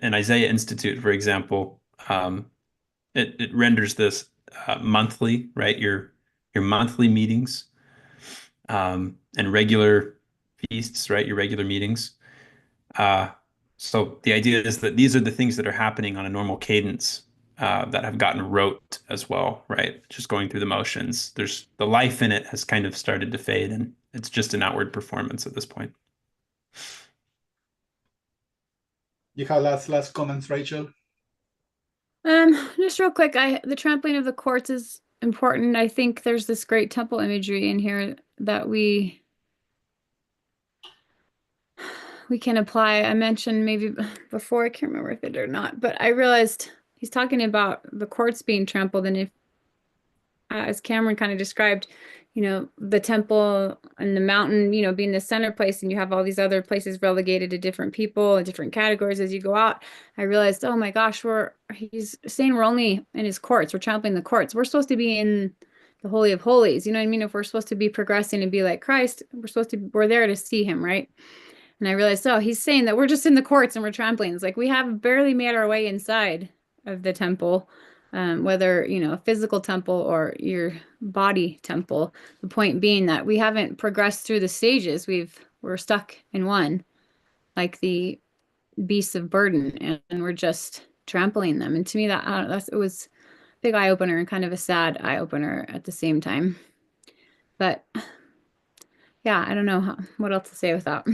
in Isaiah Institute, for example, it renders this monthly, right? Your monthly meetings, and regular feasts, right? Your regular meetings. So the idea is that these are the things that are happening on a normal cadence, that have gotten rote as well, right? Just going through the motions. There's the life in it has kind of started to fade, and it's just an outward performance at this point. You have last comments, Rachel? Just real quick, the trampling of the courts is important. I think there's this great temple imagery in here that we can apply. I mentioned maybe before, I can't remember if it or not, but I realized he's talking about the courts being trampled, and if, as Cameron kind of described, the temple and the mountain, being the center place, and you have all these other places relegated to different people and different categories as you go out. I realized, oh my gosh, he's saying we're only in his courts. We're trampling the courts. We're supposed to be in the Holy of Holies. You know what I mean? If we're supposed to be progressing and be like Christ, we're there to see him, right? And I realized, oh, he's saying that we're just in the courts and we're trampling. It's like we have barely made our way inside of the temple, whether, a physical temple or your body temple. The point being that we haven't progressed through the stages. We're stuck in one, like the beasts of burden, and we're just trampling them. And to me, that I don't know, it was a big eye opener and kind of a sad eye opener at the same time. But yeah, I don't know what else to say with that.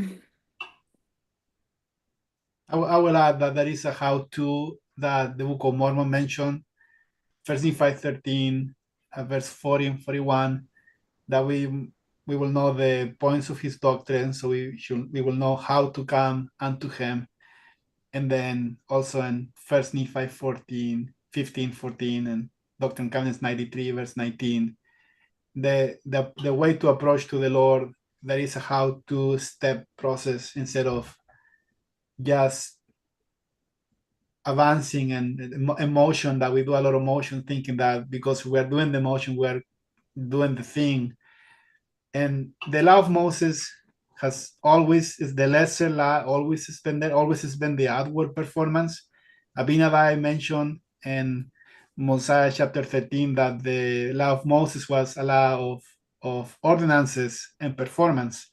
I will add that there is a how-to that the Book of Mormon mentioned, First Nephi 13, verse 40 and 41, that we will know the points of his doctrine, so we will know how to come unto him. And then also in First Nephi 14, 15, 14, and Doctrine and Covenants 93, verse 19, the way to approach to the Lord, there is a how-to step process instead of just advancing and emotion, that we do a lot of motion thinking that because we're doing the motion, we're doing the thing. And the law of Moses has always is the lesser law, always has been the outward performance. Abinadi mentioned in Mosiah chapter 13 that the law of Moses was a law of ordinances and performance.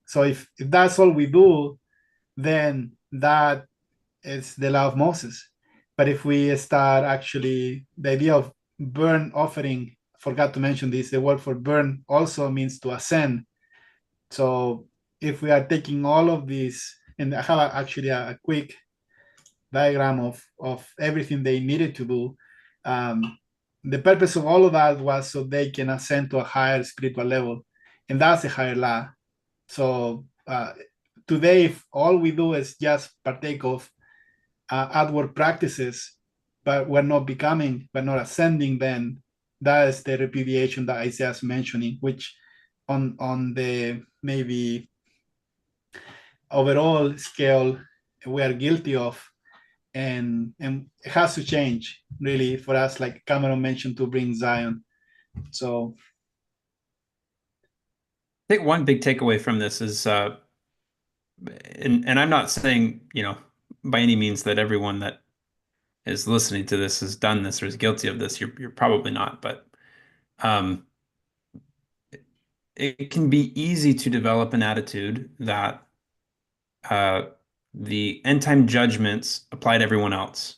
So if that's all we do, then that is the law of Moses. But if we start actually, the idea of burnt offering, forgot to mention this, the word for burn also means to ascend. So if we are taking all of these, and I have actually a quick diagram of everything they needed to do. The purpose of all of that was so they can ascend to a higher spiritual level, and that's a higher law. So today, if all we do is just partake of outward practices, but we're not ascending, then that is the repudiation that Isaiah is mentioning, which on the maybe overall scale we are guilty of, and it has to change really for us, like Cameron mentioned, to bring Zion. So I think one big takeaway from this is, and I'm not saying, by any means that everyone that is listening to this has done this or is guilty of this. You're probably not, but it can be easy to develop an attitude that the end time judgments apply to everyone else.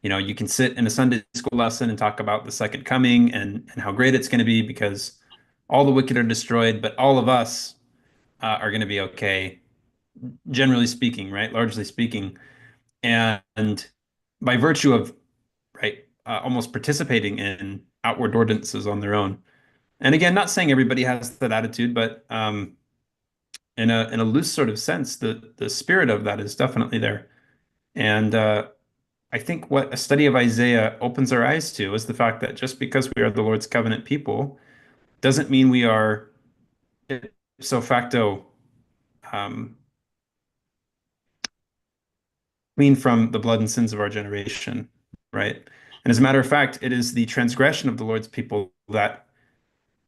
You can sit in a Sunday school lesson and talk about the second coming and how great it's going to be because all the wicked are destroyed, but all of us are going to be okay, generally speaking, right? Largely speaking. And by virtue of, right, almost participating in outward ordinances on their own. And again, not saying everybody has that attitude, but in a loose sort of sense, the spirit of that is definitely there. And I think what a study of Isaiah opens our eyes to is the fact that just because we are the Lord's covenant people doesn't mean we are ipso facto clean from the blood and sins of our generation, right? And as a matter of fact, it is the transgression of the Lord's people that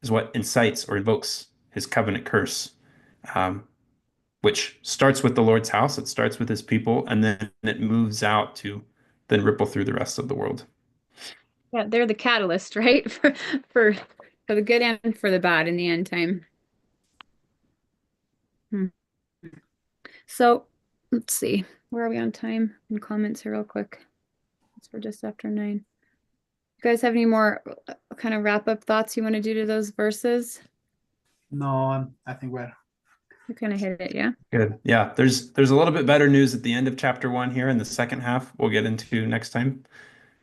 is what incites or invokes his covenant curse, which starts with the Lord's house. It starts with his people, and then it moves out to then ripple through the rest of the world. Yeah, they're the catalyst, right? For the good and for the bad in the end time. So let's see. Where are we on time? And comments here real quick. We're just after 9. You guys have any more kind of wrap-up thoughts you want to do to those verses? no, I think we're kind of hit it, yeah? Good. Yeah, there's a little bit better news at the end of chapter 1 here in the second half we'll get into next time.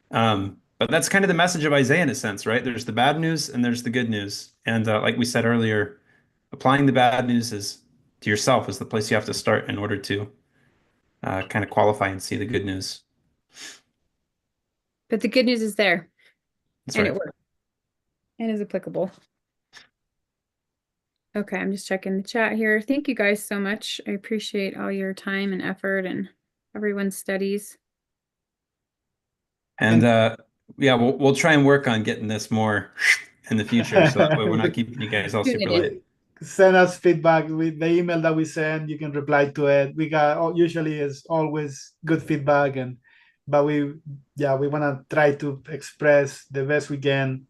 But that's kind of the message of Isaiah in a sense, right? There's the bad news and there's the good news. And like we said earlier, applying the bad news to yourself is the place you have to start in order to kind of qualify and see the good news. But the good news is there. That's and right. it works. And is applicable. Okay, I'm just checking the chat here. Thank you guys so much. I appreciate all your time and effort and everyone's studies. And yeah, we'll try and work on getting this more in the future so that way we're not keeping you guys all super late. Send us feedback with the email that we send. You can reply to it. We got usually is always good feedback, but we want to try to express the best we can.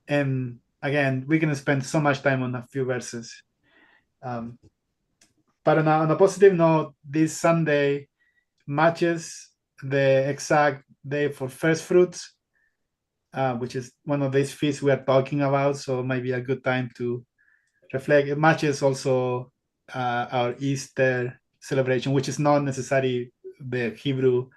And again, we can spend so much time on a few verses. But on a positive note, this Sunday matches the exact day for first fruits, which is one of these feasts we are talking about. So it might be a good time to reflect. It matches also our Easter celebration, which is not necessarily the Hebrew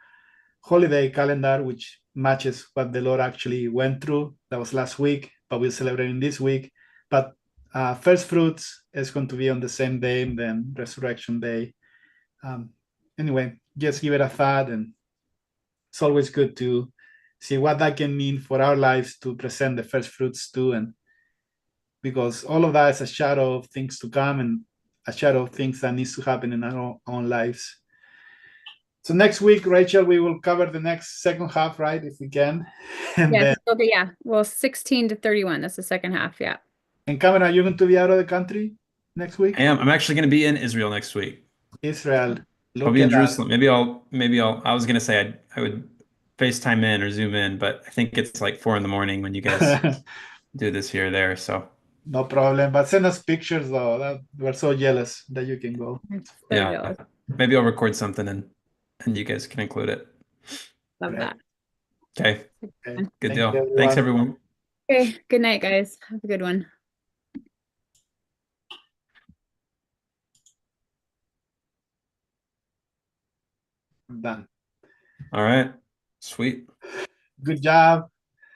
holiday calendar, which matches what the Lord actually went through. That was last week, but we're celebrating this week. But first fruits is going to be on the same day, and then Resurrection Day. Anyway, just give it a thought, and it's always good to see what that can mean for our lives to present the first fruits to, and because all of that is a shadow of things to come and a shadow of things that needs to happen in our own lives. So next week, Rachel, we will cover the next second half, right? If we can. And Yeah, then, okay, yeah. Well, 16 to 31. That's the second half. Yeah. and Cameron, are you going to be out of the country next week? I'm actually going to be in Israel next week. Israel. I'll Look be in at that. Jerusalem. Maybe I'll. I was going to say I would FaceTime in or Zoom in, but I think it's like 4 a.m. when you guys do this here or there. So No problem. But send us pictures, though. We're so jealous that you can go. So yeah, jealous. maybe I'll record something and you guys can include it. Love Right. that. Okay, Okay. good Thank deal. you, Thanks, everyone. everyone. Okay. Good night, guys. Have a good one. I'm done. All right, sweet. Good job.